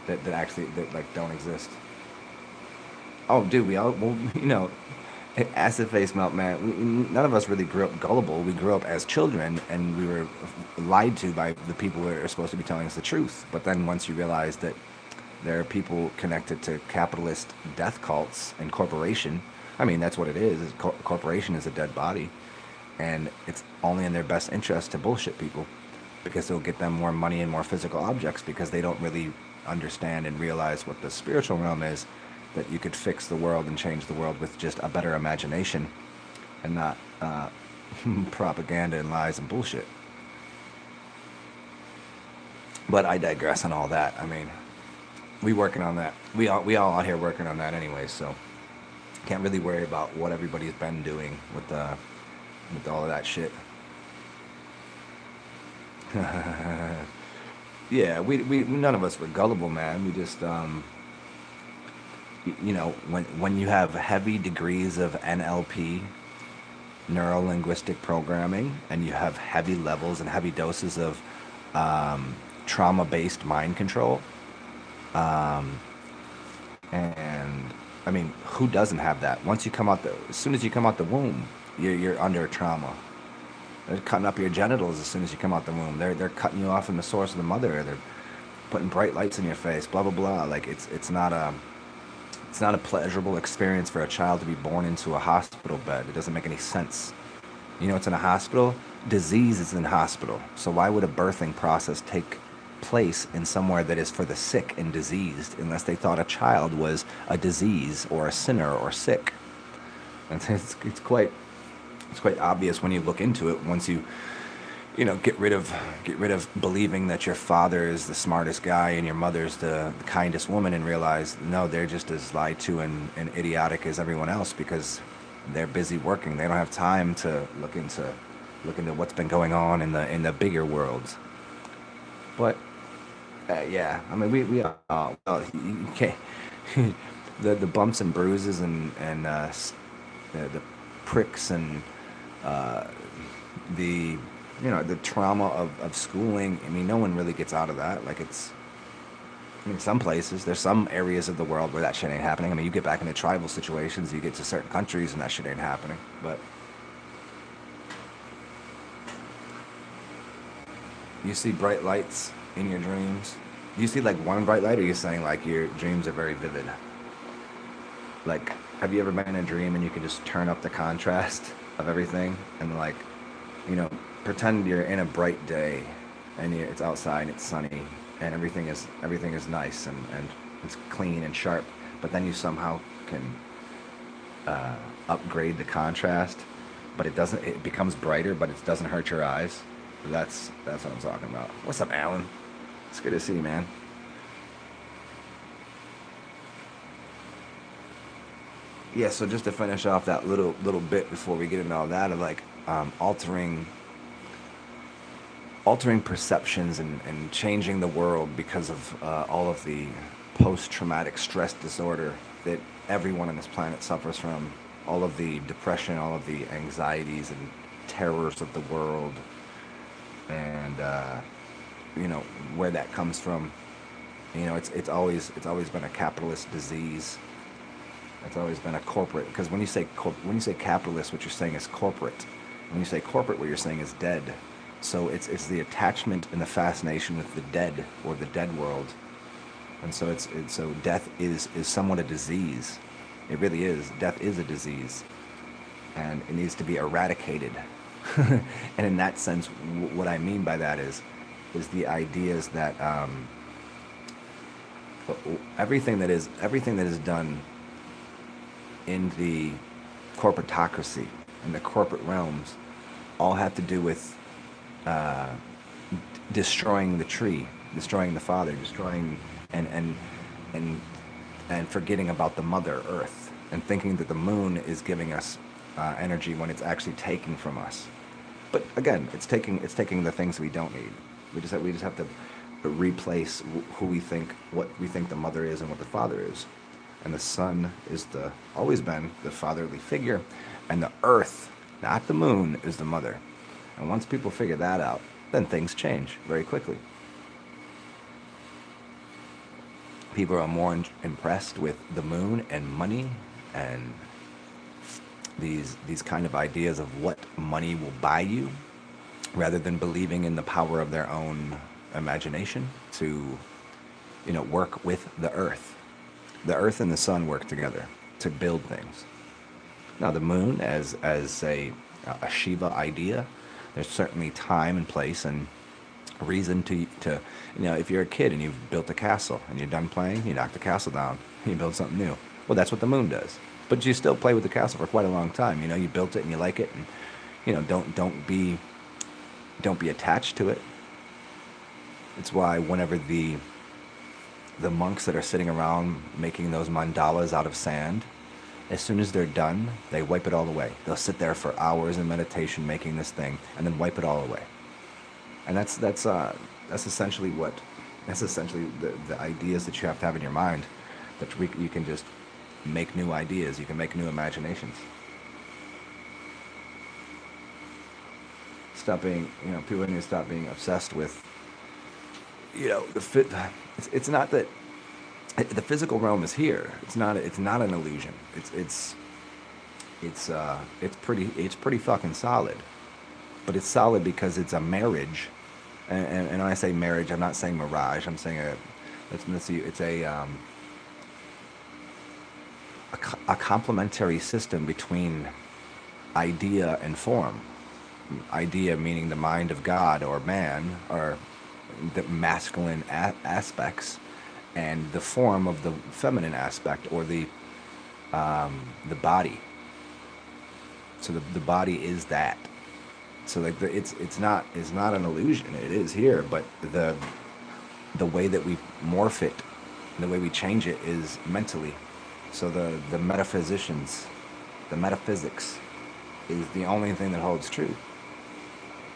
that actually that like don't exist. Oh, dude, we all well, acid face melt, man. None of us really grew up gullible. We grew up as children, and we were lied to by the people who are supposed to be telling us the truth. But then once you realize that there are people connected to capitalist death cults and corporation, I mean, that's what it is. Corporation is a dead body, and it's only in their best interest to bullshit people because it'll get them more money and more physical objects because they don't really understand and realize what the spiritual realm is, that you could fix the world and change the world with just a better imagination and not propaganda and lies and bullshit. But I digress on all that. I mean, we working on that. We all out here working on that anyway, so can't really worry about what everybody's been doing with with all of that shit. Yeah, we none of us were gullible, man. We just you know, when you have heavy degrees of NLP, neuro linguistic programming, and you have heavy levels and heavy doses of trauma based mind control, and I mean, who doesn't have that? Once you come out as soon as you come out the womb, you're under trauma. They're cutting up your genitals as soon as you come out the womb. They're cutting you off from the source of the mother. They're putting bright lights in your face. Blah blah blah. Like it's not a pleasurable experience for a child to be born into a hospital bed. It doesn't make any sense. You know, it's in a hospital. Disease is in hospital. So why would a birthing process take place in somewhere that is for the sick and diseased, unless they thought a child was a disease or a sinner or sick? And it's quite obvious when you look into it. Once you know, get rid of believing that your father is the smartest guy and your mother's the kindest woman, and realize no, they're just as lied to and idiotic as everyone else, because they're busy working. They don't have time to look into what's been going on in the bigger worlds. But yeah, I mean, we well, you can't the bumps and bruises and the pricks and uh, the you know, the trauma of schooling. I mean, no one really gets out of that. Like it's, I mean, some places, there's some areas of the world where that shit ain't happening. I mean, you get back into tribal situations, you get to certain countries, and that shit ain't happening. But you see bright lights in your dreams. Do you see like one bright light, or are you saying like your dreams are very vivid? Like, have you ever been in a dream and you can just turn up the contrast of everything, and like, you know, pretend you're in a bright day and it's outside and it's sunny and everything is nice and it's clean and sharp, but then you somehow can upgrade the contrast, but it becomes brighter, but it doesn't hurt your eyes. That's what I'm talking about. What's up, Alan? It's good to see you, man. Yeah, so just to finish off that little bit before we get into all that, of like altering perceptions and changing the world because of all of the post-traumatic stress disorder that everyone on this planet suffers from, all of the depression, all of the anxieties and terrors of the world, and you know where that comes from. You know, it's always been a capitalist disease. It's always been a corporate, because when you say capitalist, what you're saying is corporate. When you say corporate, what you're saying is dead. So it's the attachment and the fascination with the dead, or the dead world. And so so death is somewhat a disease. It really is. Death is a disease, and it needs to be eradicated. And in that sense, what I mean by that is the ideas that everything that is done in the corporatocracy, in the corporate realms, all have to do with uh, destroying the tree, destroying the father, destroying and and and forgetting about the mother Earth, and thinking that the moon is giving us energy when it's actually taking from us. But again, it's taking the things we don't need. We just have to replace who we think, what we think the mother is and what the father is. And the sun is always been the fatherly figure, and the earth, not the moon, is the mother. And once people figure that out, then things change very quickly. People are more impressed with the moon and money and these kind of ideas of what money will buy you, rather than believing in the power of their own imagination to, you know, work with the earth. The earth and the sun work together to build things. Now, the moon, as a Shiva idea, there's certainly time and place and reason to you know, if you're a kid and you've built a castle and you're done playing, you knock the castle down and you build something new. Well, that's what the moon does. But you still play with the castle for quite a long time. You know, you built it and you like it, and you know, don't be attached to it. It's why whenever the monks that are sitting around making those mandalas out of sand, As soon as they're done, they wipe it all away. They'll sit there for hours in meditation making this thing, and then wipe it all away. And that's essentially the ideas that you have to have in your mind. You can just make new ideas. You can make new imaginations. Stop being, people need to stop being obsessed with, the fit. It's not that the physical realm is here. It's not an illusion. It's pretty fucking solid. But it's solid because it's a marriage. And when I say marriage, I'm not saying mirage. I'm saying let's see. It's a complementary system between idea and form. Idea meaning the mind of God or man, or the masculine aspects, and the form of the feminine aspect, or the body. So the body is that. So like it's not an illusion. It is here, but the way that we morph it, the way we change it is mentally. So the metaphysicians, the metaphysics, is the only thing that holds true.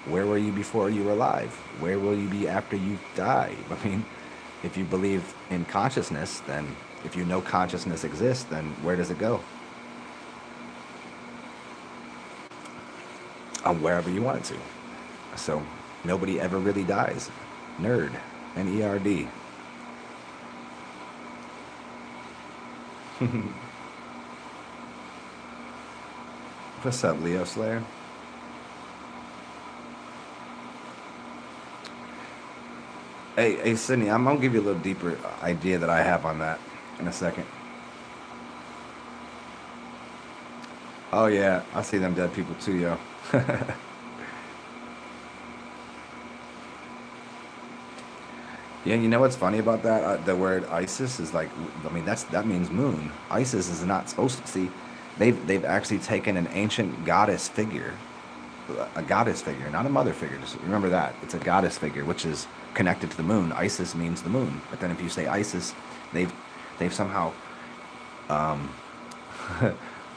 Where were you before you were alive? Where will you be after you die? I mean, if you believe in consciousness, then if you know consciousness exists, then where does it go? Wherever you want it to. So nobody ever really dies. Nerd. Nerd. What's up, Leo Slayer? Hey, Sydney, I'm gonna give you a little deeper idea that I have on that in a second. Oh yeah, I see them dead people too, yo. Yeah, you know what's funny about that? The word Isis is like, I mean, that means moon. Isis is not supposed to see. They've actually taken an ancient goddess figure, a goddess figure, not a mother figure. Just remember that it's a goddess figure, which is connected to the moon. Isis means the moon, but then if you say Isis, they've they've somehow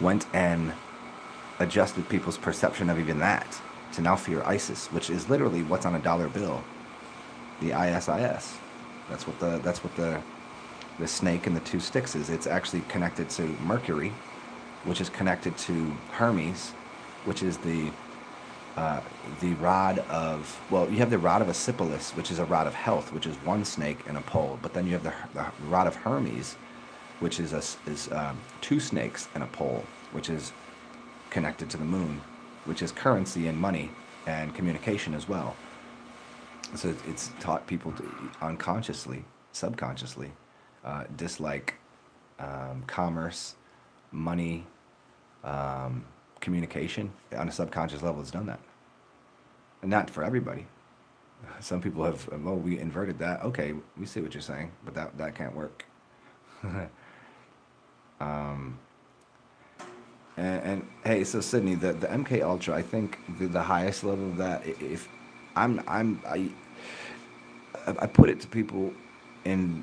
went and adjusted people's perception of even that to now fear ISIS, which is literally what's on a dollar bill, the ISIS. That's what the snake and the two sticks is. It's actually connected to Mercury, which is connected to Hermes, which is the rod of, well, you have the rod of Asclepius, which is a rod of health, which is one snake and a pole. But then you have the rod of Hermes, which is two snakes and a pole, which is connected to the moon, which is currency and money and communication as well. So it's taught people to unconsciously, subconsciously, dislike commerce, money, communication. On a subconscious level, it's done that. And not for everybody. Some people have, well, we inverted that. Okay, we see what you're saying, but that can't work. um, and hey, so Sydney, the MK Ultra, I think the highest level of that, if I put it to people in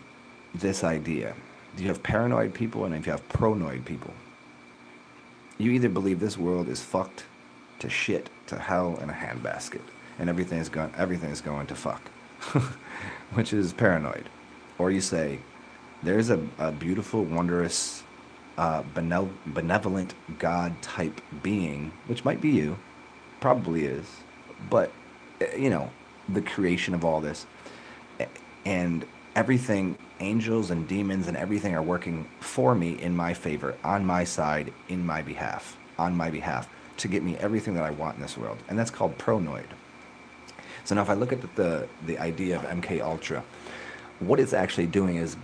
this idea. You have paranoid people and if you have pronoid people. You either believe this world is fucked to shit to hell in a handbasket and everything's going to fuck, which is paranoid. Or you say there's a beautiful, wondrous, benevolent God type being, which might be you, probably is, but the creation of all this, and everything, angels and demons and everything are working for me, in my favor, on my side, in my behalf, on my behalf, to get me everything that I want in this world. And that's called pronoid. So now if I look at the idea of MK Ultra, what it's actually doing is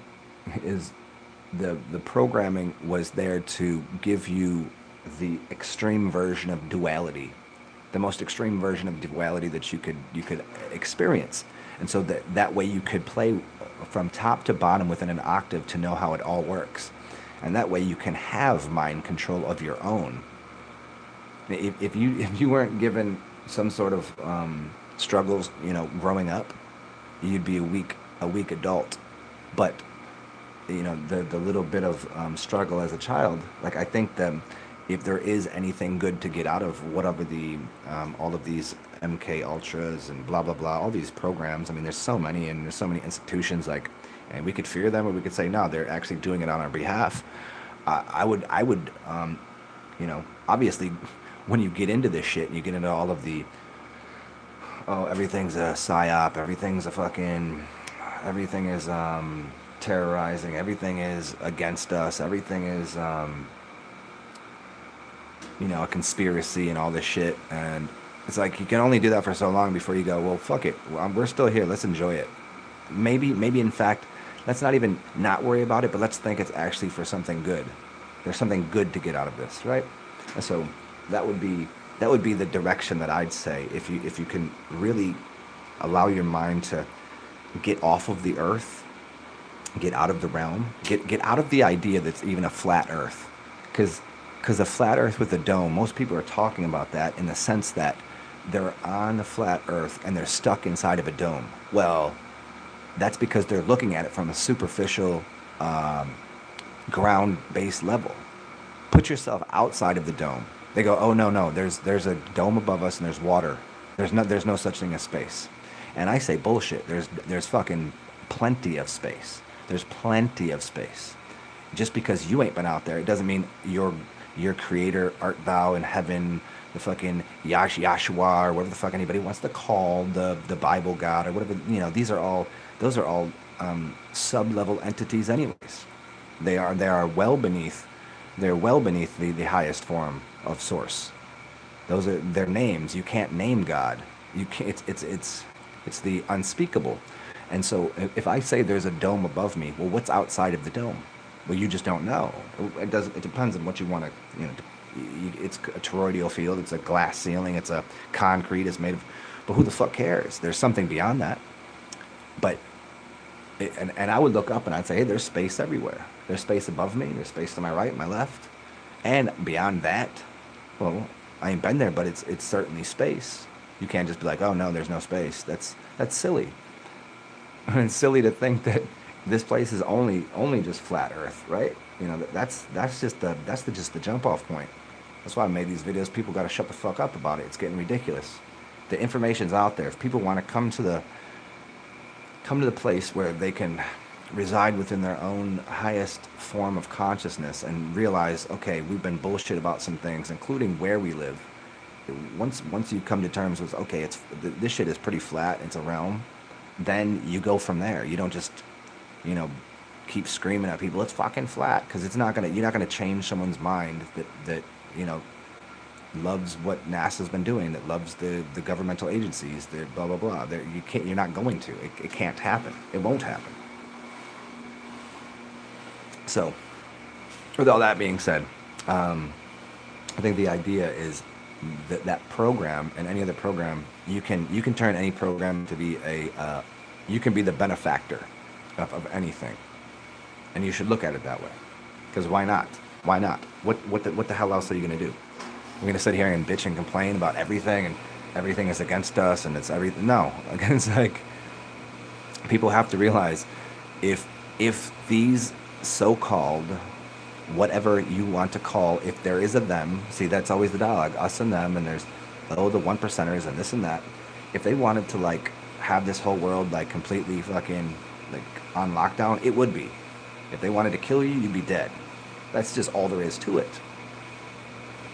the programming was there to give you the extreme version of duality, the most extreme version of duality that you could experience. And so that way you could play from top to bottom within an octave to know how it all works. And that way you can have mind control of your own. If you weren't given some sort of struggles, growing up, you'd be a weak adult. But the little bit of struggle as a child, like I think that if there is anything good to get out of whatever the all of these MK Ultras and blah blah blah, all these programs. I mean, there's so many and there's so many institutions like, and we could fear them or we could say no, they're actually doing it on our behalf. I would obviously, when you get into this shit and you get into all of the, oh, everything's a psyop, everything is terrorizing, everything is against us, everything is a conspiracy and all this shit. And it's like you can only do that for so long before you go, well, fuck it, we're still here, let's enjoy it. Maybe in fact, let's not even not worry about it, but let's think it's actually for something good. There's something good to get out of this, right? And so that would be the direction that I'd say, if you can really allow your mind to get off of the earth, get out of the realm, get out of the idea that's even a flat earth. Because a flat earth with a dome, most people are talking about that in the sense that they're on the flat earth and they're stuck inside of a dome. Well, that's because they're looking at it from a superficial, ground-based level. Put yourself outside of the dome. They go, oh no, there's a dome above us and there's water. There's no such thing as space. And I say bullshit. There's fucking plenty of space. There's plenty of space. Just because you ain't been out there, it doesn't mean your creator, art thou in heaven, the fucking Yahshua, or whatever the fuck anybody wants to call the Bible God or whatever. Those are all sub-level entities anyways. They are well beneath the highest form of source. Those are their names. You can't name God. You can't. It's the unspeakable. And so if I say there's a dome above me, well, what's outside of the dome? Well, you just don't know. It depends on what you want to. It's a toroidal field. It's a glass ceiling. It's a concrete. It's made of. But who the fuck cares? There's something beyond that. But and I would look up and I'd say, hey, there's space everywhere. There's space above me. There's space to my right, my left, and beyond that. Well, I ain't been there, but it's certainly space. You can't just be like, oh no, there's no space. That's silly. And it's silly to think that this place is only just flat Earth, right? That's just the jump off point. That's why I made these videos. People got to shut the fuck up about it. It's getting ridiculous. The information's out there. If people want to come to the place where they can reside within their own highest form of consciousness and realize, okay, we've been bullshit about some things, including where we live. Once you come to terms with, okay, this shit is pretty flat. It's a realm. Then you go from there. You don't just, keep screaming at people, it's fucking flat, because you're not gonna change someone's mind that loves what NASA's been doing, that loves the governmental agencies, the blah blah blah. You're not going to. It can't happen. It won't happen. So, with all that being said, I think the idea is that program and any other program, you can turn any program to be you can be the benefactor of anything, and you should look at it that way. Because why not? Why not? What the hell else are you gonna do? We're gonna sit here and bitch and complain about everything, and everything is against us, and it's everything. No, it's like people have to realize if these so-called, whatever you want to call, if there is a them, see, that's always the dialogue, us and them, and there's the 1%ers and this and that. If they wanted to have this whole world completely fucking on lockdown, it would be. If they wanted to kill you, you'd be dead. That's just all there is to it.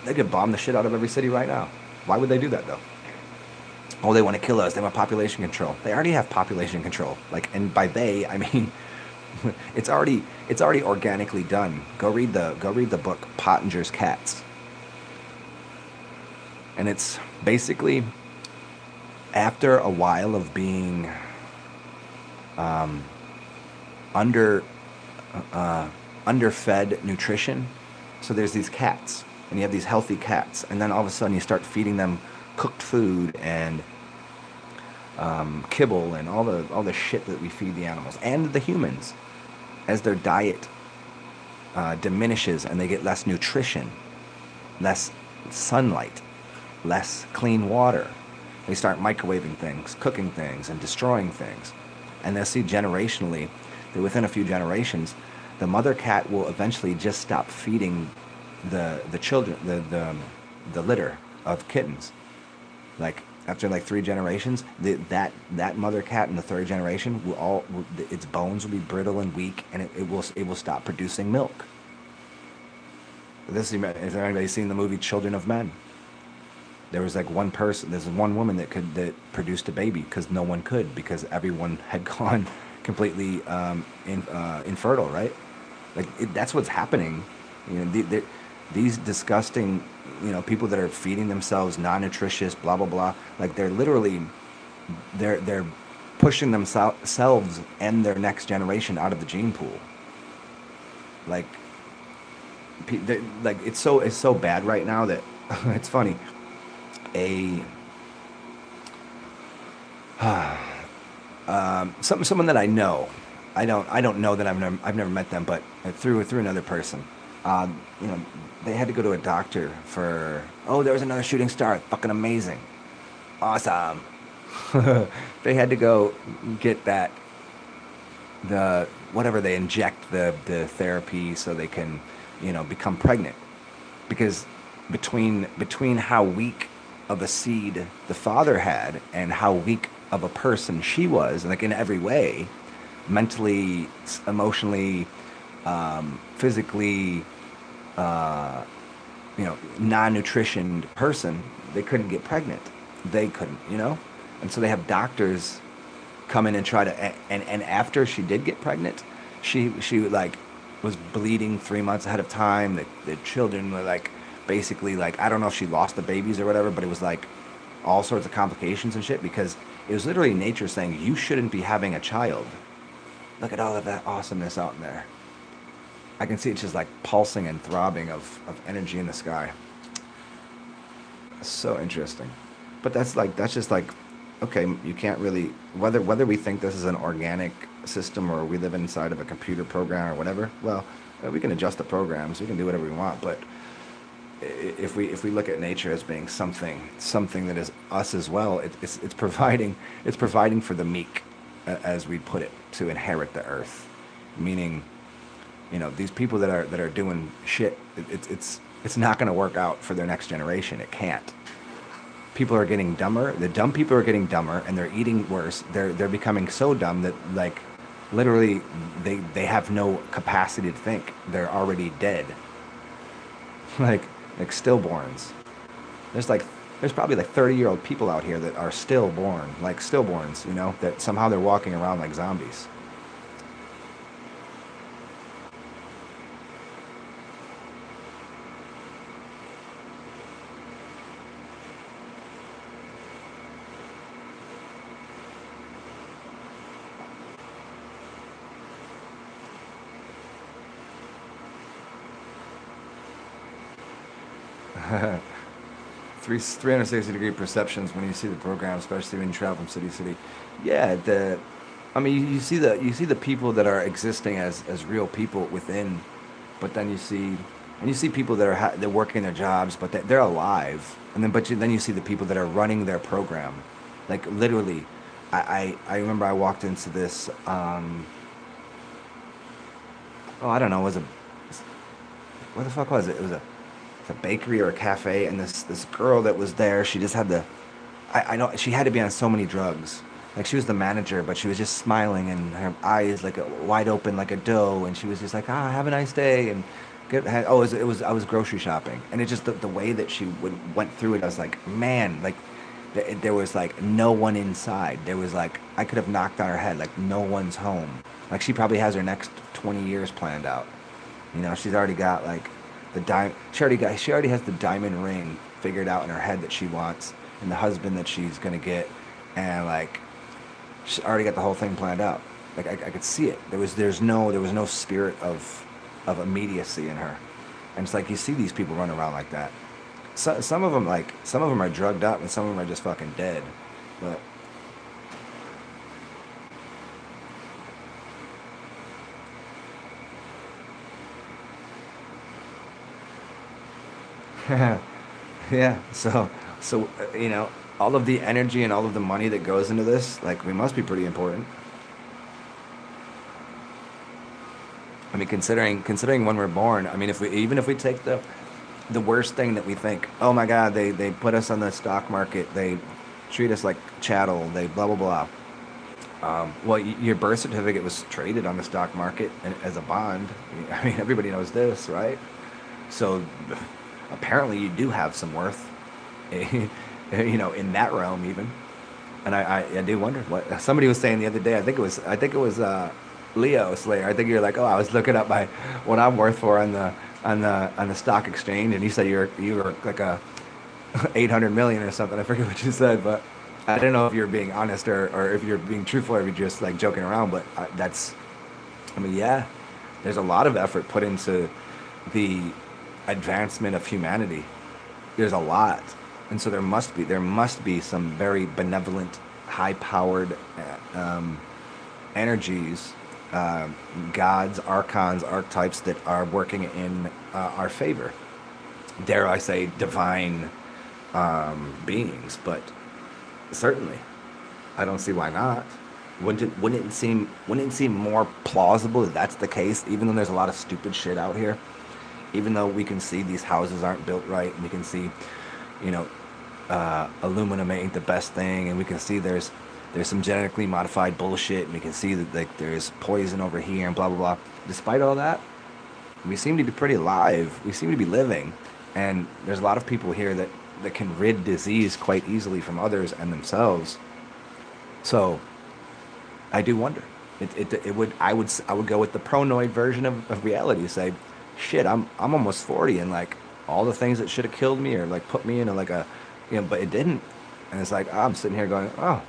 They could bomb the shit out of every city right now. Why would they do that though? Oh, they want to kill us. They want population control. They already have population control. And by they, I mean it's already organically done. Go read the book Pottinger's Cats. And it's basically, after a while of being underfed nutrition, so there's these cats, and you have these healthy cats, and then all of a sudden you start feeding them cooked food and kibble and all the shit that we feed the animals and the humans. As their diet diminishes and they get less nutrition, less sunlight, less clean water, they start microwaving things, cooking things, and destroying things. And they'll see generationally that within a few generations, the mother cat will eventually just stop feeding the children, the litter of kittens. Like after like 3 generations, that mother cat in the third generation its bones will be brittle and weak, and it will stop producing milk. Has anybody seen the movie Children of Men? There was like one person, there's one woman that produced a baby because no one could, because everyone had gone completely infertile, right? Like that's what's happening. These disgusting, people that are feeding themselves non-nutritious, blah blah blah. Like they're literally, they're pushing themselves and their next generation out of the gene pool. Like, like it's so bad right now that it's funny. A someone that I know. I don't know that I've never met them, but through another person. Um, you know, they had to go to a doctor for, oh, there was another shooting star, fucking amazing, awesome. They had to go get the whatever they inject, the therapy so they can, become pregnant, because between how weak of a seed the father had and how weak of a person she was, like in every way, mentally, emotionally, physically, uh, non-nutritioned person, they couldn't get pregnant. They couldn't. And so they have doctors come in and try to, and after she did get pregnant, she like was bleeding 3 months ahead of time. The children were like, basically, like, I don't know if she lost the babies or whatever, but it was like all sorts of complications and shit, because it was literally nature saying you shouldn't be having a child. Look at all of that awesomeness out in there. I can see it just like pulsing and throbbing of energy in the sky. So interesting. But that's just like, okay, you can't really, whether we think this is an organic system or we live inside of a computer program or whatever. Well, we can adjust the programs, we can do whatever we want. But if we look at nature as being something that is us as well, it's providing for the meek, as we put it, to inherit the earth. Meaning, these people that are doing shit, it's not going to work out for their next generation. It can't. People are getting dumber. The dumb people are getting dumber, and they're eating worse. They're becoming so dumb that, like, literally they have no capacity to think. They're already dead. like stillborns. There's probably like 30-year-old people out here that are stillborn, like stillborns, that somehow they're walking around like zombies. Three 360-degree perceptions when you see the program, especially when you travel from city to city. Yeah, I mean, you see the people that are existing as real people within, but then you see people that they're working their jobs, but they're alive, and then you see the people that are running their program, like literally. I remember I walked into this. Oh, I don't know. What the fuck was it? It was a bakery or a cafe, and this girl that was there, she just had I know she had to be on so many drugs. Like, she was the manager, but she was just smiling, and her eyes like wide open like a doe, and she was just like, have a nice day, and I was grocery shopping, and it just the way that she went through it, I was like, man, like there was like no one inside. There was like, I could have knocked on her head, like no one's home. Like, she probably has her next 20 years planned out. She's already got like she already has the diamond ring figured out in her head that she wants, and the husband that she's gonna get, and like she already got the whole thing planned out. Like, I could see it. There was no spirit of immediacy in her, and it's like you see these people run around like that. Some of them are drugged up, and some of them are just fucking dead. But yeah, all of the energy and all of the money that goes into this, like, we must be pretty important. I mean, considering when we're born, I mean, if we take the worst thing that we think, oh my God, they put us on the stock market, they treat us like chattel, they blah blah blah. Well, your birth certificate was traded on the stock market as a bond. I mean, everybody knows this, right? So apparently, you do have some worth, in that realm even. And I do wonder what somebody was saying the other day. I think it was Leo Slayer. I think you're like, oh, I was looking up my what I'm worth for on the stock exchange, and you said you were like a 800 million or something. I forget what you said, but I don't know if you're being honest or if you're being truthful or if you're just like joking around. But I mean, yeah, there's a lot of effort put into the advancement of humanity. There's a lot, and so there must be some very benevolent, high-powered um, energies, gods, archons, archetypes that are working in our favor. Dare I say, divine beings, but certainly, I don't see why not. Wouldn't it seem more plausible that that's the case, even though there's a lot of stupid shit out here? Even though we can see these houses aren't built right, and we can see, you know, aluminum ain't the best thing, and we can see there's some genetically modified bullshit, and we can see that like there's poison over here and blah blah blah. Despite all that, we seem to be pretty alive. We seem to be living, and there's a lot of people here that can rid disease quite easily from others and themselves. So I do wonder. I would go with the pronoid version of reality. Say, shit, I'm almost 40, and like all the things that should have killed me or like put me into like a, but it didn't. And it's like I'm sitting here going, oh,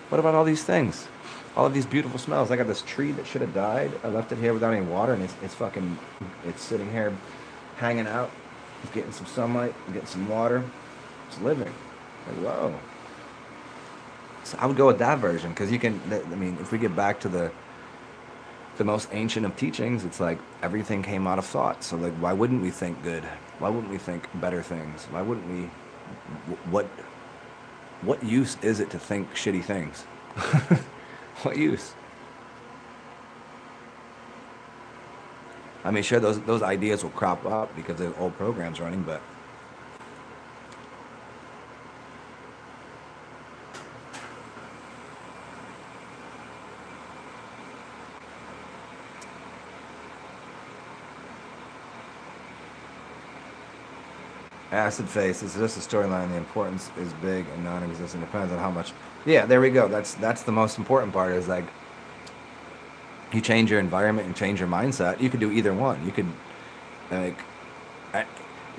what about all these things? All of these beautiful smells. I got this tree that should have died. I left it here without any water, and it's sitting here, hanging out, getting some sunlight, getting some water. It's living. Like, whoa. So I would go with that version because you can. I mean, if we get back to the most ancient of teachings, it's like everything came out of thought. So like, why wouldn't we think good? Why wouldn't we think better things? Why wouldn't we? What what use is it to think shitty things? What use? I mean, sure, those ideas will crop up because there's old programs running, but acid face is just a storyline. The importance is big and non-existent. Depends on how much. Yeah, there we go. That's the most important part. Is like you change your environment and change your mindset. You could do either one. You could like I,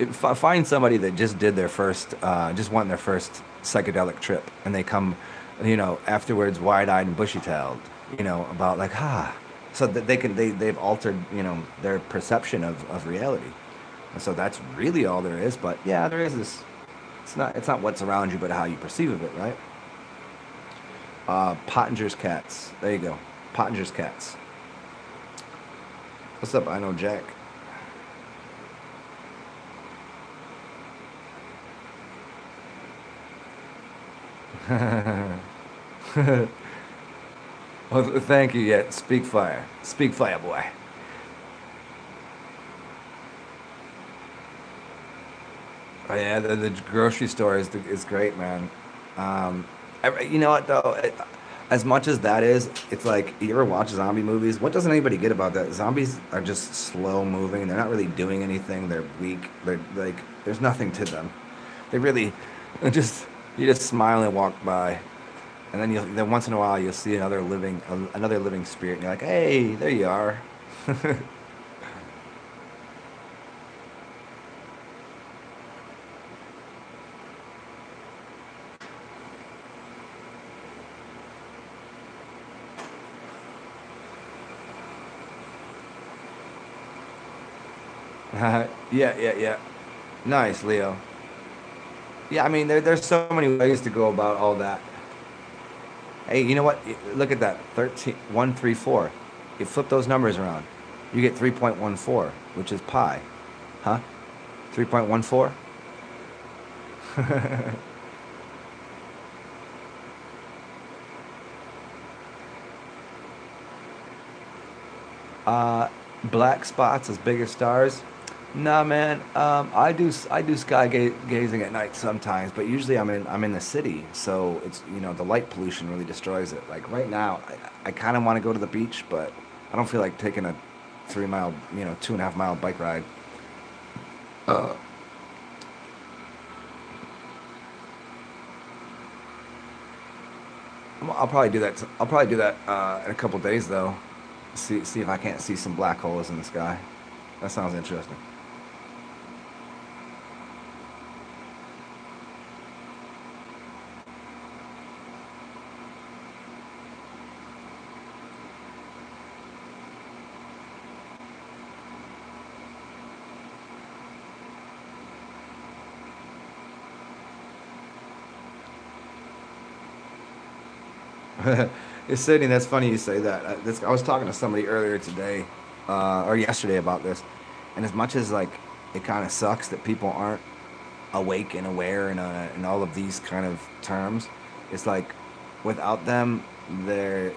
find somebody that just did their first, just went their first psychedelic trip, and they come, afterwards wide-eyed and bushy-tailed, about like so that they've altered, their perception of reality. And so that's really all there is. But yeah, there is this. It's not what's around you, but how you perceive of it, right? Pottinger's cats. There you go. Pottinger's cats. What's up? I know Jack. Well, thank you. Yeah, speak fire, boy. Oh, yeah, the grocery store is great, man. Um, you know what though? As much as that is, it's like you ever watch zombie movies? What doesn't anybody get about that? Zombies are just slow moving. They're not really doing anything. They're weak. They're like there's nothing to them. They really they're just you just smile and walk by, and then once in a while you'll see another living spirit, and you're like, hey, there you are. Yeah, yeah, yeah. Nice, Leo. Yeah, I mean, there's so many ways to go about all that. Hey, you know what? Look at that. 134. You flip those numbers around. You get 3.14, which is pi. Huh? 3.14? Uh, Black spots as big as stars. Nah, man. I do sky gazing at night sometimes, but usually I'm in the city, so it's the light pollution really destroys it. Like right now, I kind of want to go to the beach, but I don't feel like taking a 3 mile, 2.5 mile bike ride. I'll probably do that. I'll probably do that in a couple days though. See if I can't see some black holes in the sky. That sounds interesting. It's Sydney. That's funny you say that. I was talking to somebody earlier today, or yesterday about this, and as much as like it kind of sucks that people aren't awake and aware and all of these kind of terms, it's like without them, there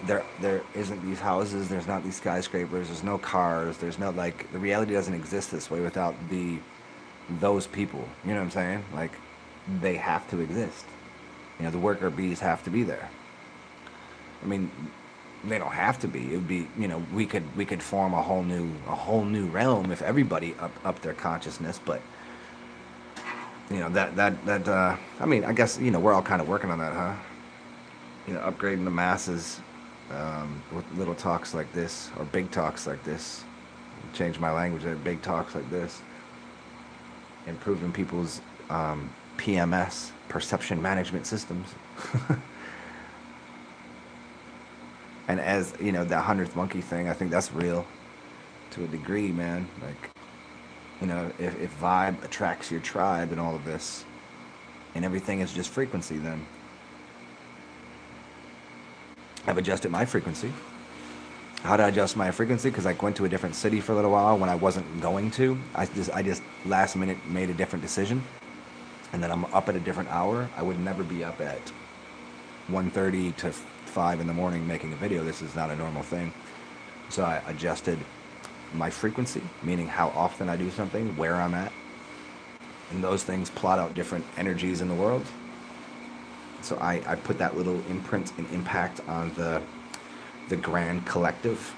isn't these houses. There's not these skyscrapers. There's no cars. There's no like the reality doesn't exist this way without those people. You know what I'm saying? Like they have to exist. The worker bees have to be there. I mean, they don't have to be. It would be, we could form a whole new realm if everybody up their consciousness. But that. I mean, I guess we're all kind of working on that, huh? Upgrading the masses with little talks like this or big talks like this. Change my language to big talks like this. Improving people's PMS perception management systems. And as that hundredth monkey thing, I think that's real to a degree, man. Like, if vibe attracts your tribe and all of this, and everything is just frequency, then I've adjusted my frequency. How did I adjust my frequency? Because I went to a different city for a little while when I wasn't going to. I just last minute made a different decision, and then I'm up at a different hour. I would never be up at 1:30 to 5 in the morning making a video. This is not a normal thing. So I adjusted my frequency, meaning how often I do something, where I'm at, and those things plot out different energies in the world. So I put that little imprint and impact on the grand collective.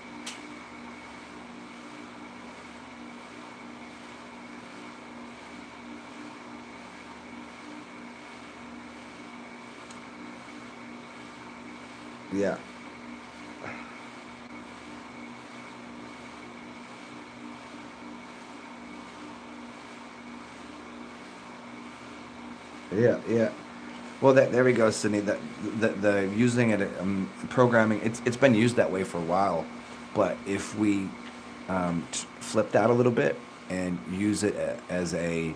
Yeah, yeah. Well, there we go, Sydney. The using it, programming. It's been used that way for a while, but if we flip that a little bit and use it as a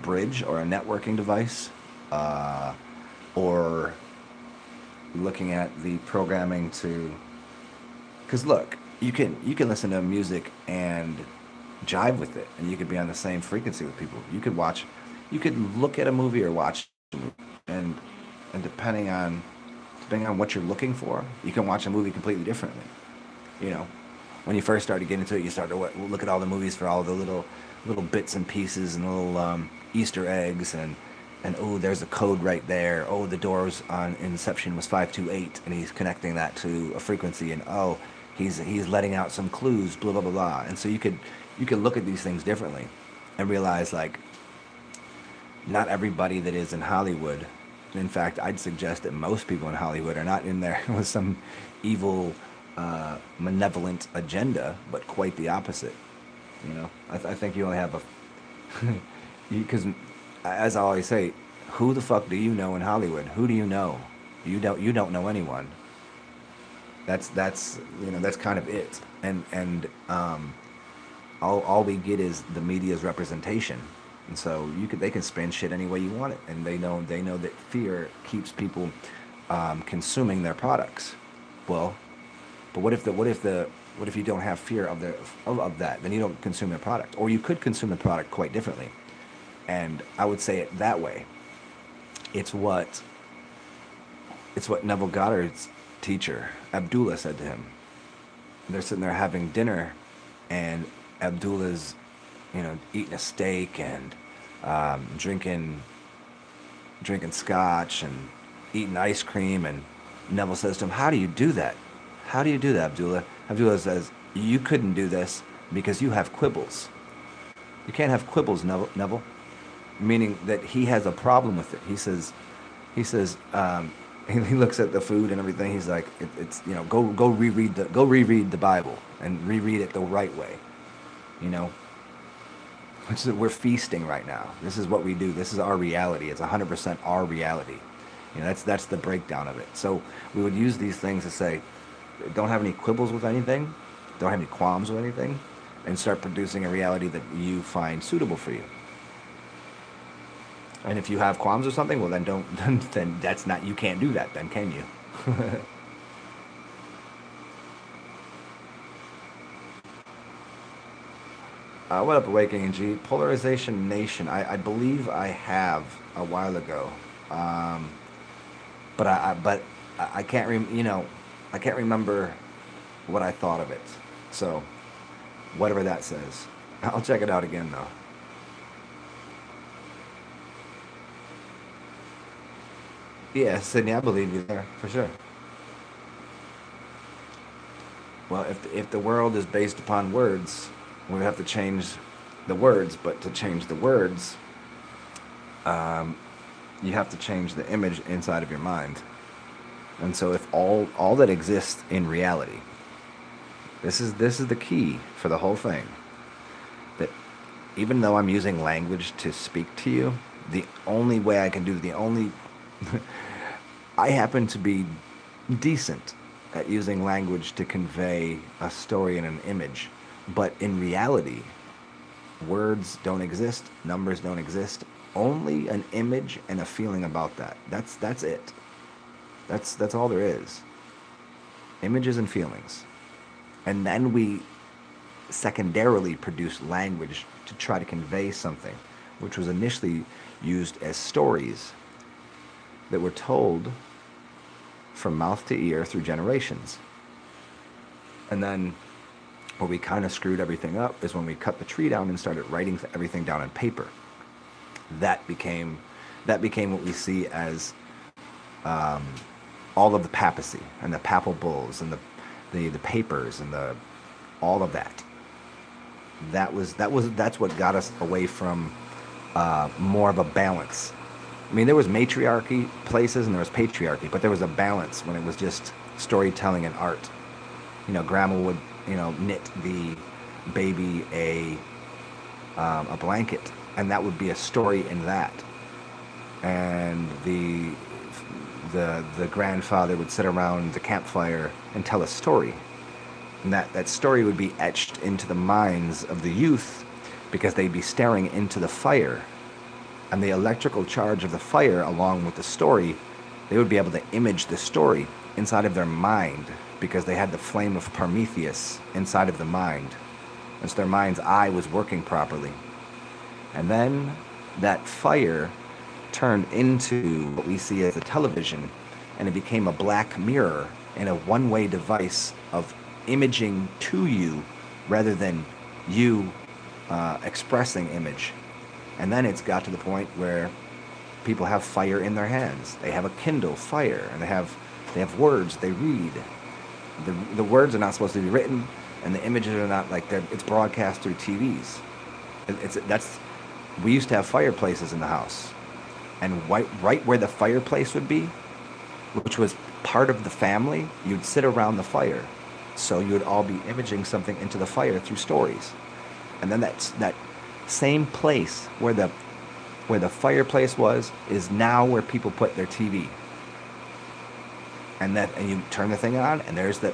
bridge or a networking device, uh, or looking at the programming to, because look, you can listen to music and jive with it, and you could be on the same frequency with people. You could look at a movie or watch a movie, and and depending on what you're looking for, you can watch a movie completely differently. You know, when you first started getting into it, you started to look at all the movies for all the little bits and pieces and little Easter eggs and oh, there's a code right there. Oh, the doors on Inception was 528, and he's connecting that to a frequency, and oh, he's letting out some clues, blah blah blah blah. And so you could look at these things differently, and realize like not everybody that is in Hollywood. In fact, I'd suggest that most people in Hollywood are not in there with some evil, malevolent agenda, but quite the opposite. I think you only have a because, as I always say, who the fuck do you know in Hollywood? Who do you know? You don't know anyone. That's kind of it. And all we get is the media's representation. And so they can spin shit any way you want it, and they know that fear keeps people consuming their products. Well, but what if you don't have fear of that? Then you don't consume their product, or you could consume the product quite differently. And I would say it that way. It's what it's what Neville Goddard's teacher, Abdullah, said to him. They're sitting there having dinner, and Abdullah's, eating a steak and drinking scotch and eating ice cream. And Neville says to him, "How do you do that? How do you do that, Abdullah?" Abdullah says, "You couldn't do this because you have quibbles. You can't have quibbles, Neville." Meaning that he has a problem with it. He says, he looks at the food and everything. He's like, it's go reread the Bible and reread it the right way. We're feasting right now. This is what we do. This is our reality. It's 100% our reality. That's the breakdown of it. So we would use these things to say, don't have any quibbles with anything, don't have any qualms with anything, and start producing a reality that you find suitable for you. And if you have qualms or something, well, then that's not, you can't do that then, can you? What up, Awakening G? Polarization Nation. I believe I have a while ago, but I can't I can't remember what I thought of it. So whatever that says, I'll check it out again though. Yeah, Sydney, I believe you there for sure. Well, if the world is based upon words, we have to change the words. But to change the words, you have to change the image inside of your mind. And so, if all that exists in reality, this is the key for the whole thing. That even though I'm using language to speak to you, the only way I can do the only I happen to be decent at using language to convey a story and an image. But in reality, words don't exist, numbers don't exist, only an image and a feeling about that. That's it. That's all there is. Images and feelings. And then we secondarily produce language to try to convey something, which was initially used as stories that were told from mouth to ear through generations. And then where we kind of screwed everything up is when we cut the tree down and started writing everything down on paper. That became what we see as all of the papacy and the papal bulls and the papers and the all of that. That's what got us away from more of a balance. I mean, there was matriarchy places and there was patriarchy, but there was a balance when it was just storytelling and art. Grandma would, knit the baby a blanket, and that would be a story in that. And the grandfather would sit around the campfire and tell a story. And that story would be etched into the minds of the youth because they'd be staring into the fire. And the electrical charge of the fire, along with the story, they would be able to image the story inside of their mind because they had the flame of Prometheus inside of the mind. And so their mind's eye was working properly. And then that fire turned into what we see as a television, and it became a black mirror and a one-way device of imaging to you rather than you expressing image. And then it's got to the point where people have fire in their hands. They have a Kindle Fire, and they have words they read. The words are not supposed to be written, and the images are not like it's broadcast through TVs. We used to have fireplaces in the house, and right where the fireplace would be, which was part of the family, you'd sit around the fire, so you would all be imaging something into the fire through stories, and then that same place where the fireplace was is now where people put their TV. And you turn the thing on, and there's the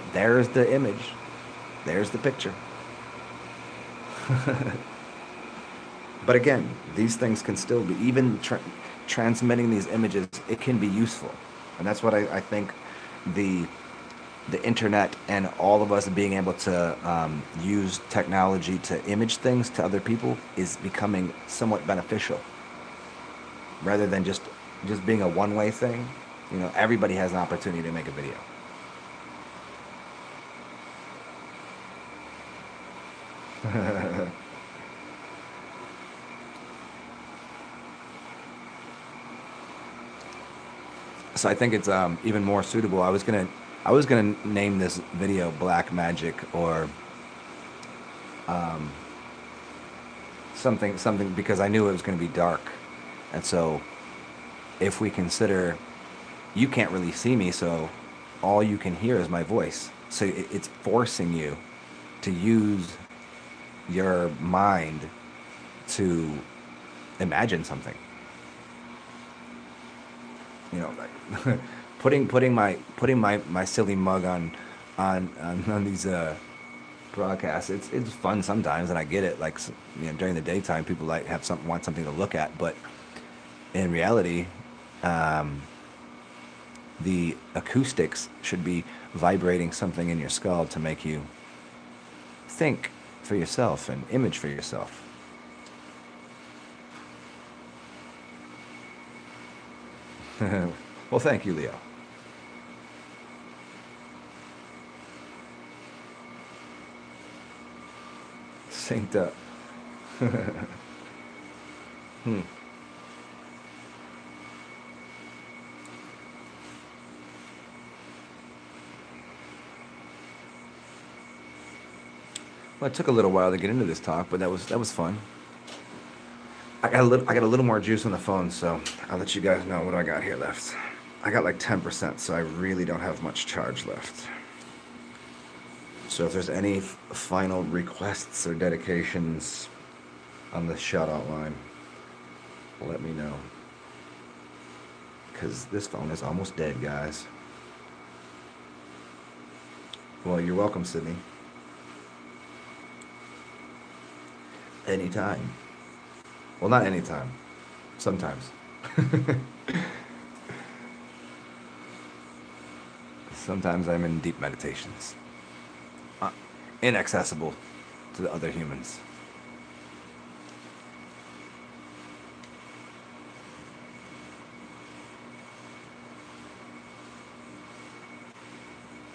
image, there's the picture. But again, these things can still be, even transmitting these images, it can be useful. And that's what I think the internet and all of us being able to use technology to image things to other people is becoming somewhat beneficial. Rather than just being a one-way thing, everybody has an opportunity to make a video. So I think it's even more suitable. I was gonna name this video Black Magic or something because I knew it was gonna be dark, and so if we consider you can't really see me, so all you can hear is my voice. So it's forcing you to use your mind to imagine something. You know, like putting my silly mug on these broadcasts. It's fun sometimes, and I get it. Like during the daytime, people like have some want something to look at, but in reality, um, the acoustics should be vibrating something in your skull to make you think for yourself and image for yourself. Well, thank you, Leo. Synced up. Hmm. Well, it took a little while to get into this talk, but that was fun. I got a little more juice on the phone, so I'll let you guys know what I got here left. I got like 10%, so I really don't have much charge left. So if there's any final requests or dedications on the shout out line, let me know. Because this phone is almost dead, guys. Well, you're welcome, Sydney. Anytime. Well, not anytime. Sometimes. Sometimes I'm in deep meditations. Uh, Inaccessible to the other humans.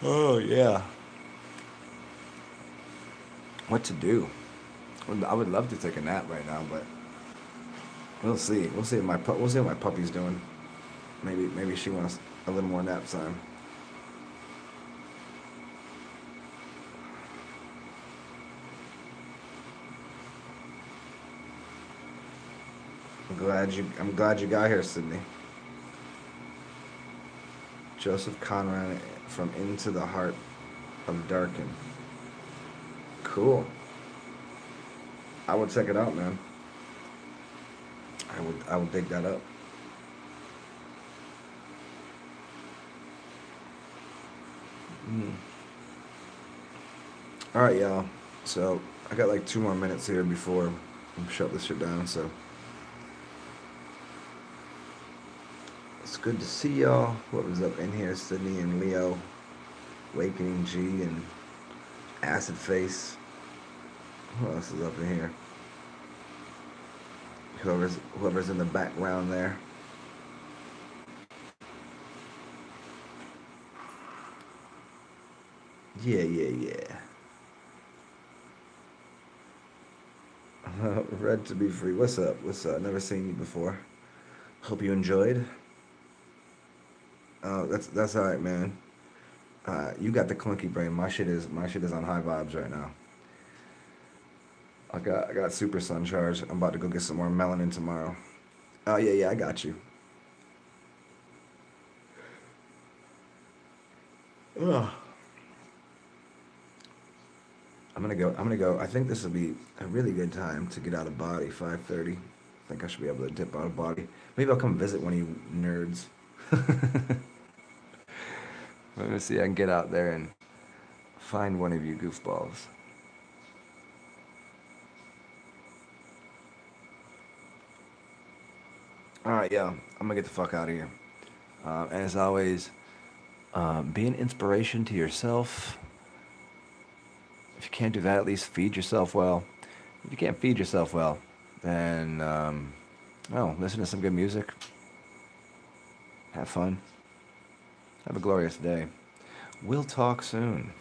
Oh, yeah. What to do? Well, I would love to take a nap right now, but we'll see. We'll see what my puppy's doing. Maybe she wants a little more nap time. I'm glad you got here, Sydney. Joseph Conrad from Into the Heart of Darken. Cool. I would check it out, man. I would dig that up. Mm. All right, y'all. So I got like 2 more minutes here before I shut this shit down. So it's good to see y'all. What was up in here? Sydney and Leo, Awakening G and Acid Face. Who else is up in here? Whoever's in the background there. Yeah, yeah, yeah. Red to be free. What's up? What's up? Never seen you before. Hope you enjoyed. That's all right, man. You got the clunky brain. My shit is on high vibes right now. I got super sun charged. I'm about to go get some more melanin tomorrow. Oh yeah, yeah, I got you. Ugh. I'm gonna go. I think this will be a really good time to get out of body. 5:30. I think I should be able to dip out of body. Maybe I'll come visit one of you nerds. Let me see. I can get out there and find one of you goofballs. All right, yeah. I'm gonna get the fuck out of here. And as always, be an inspiration to yourself. If you can't do that, at least feed yourself well. If you can't feed yourself well, then oh, listen to some good music. Have fun. Have a glorious day. We'll talk soon.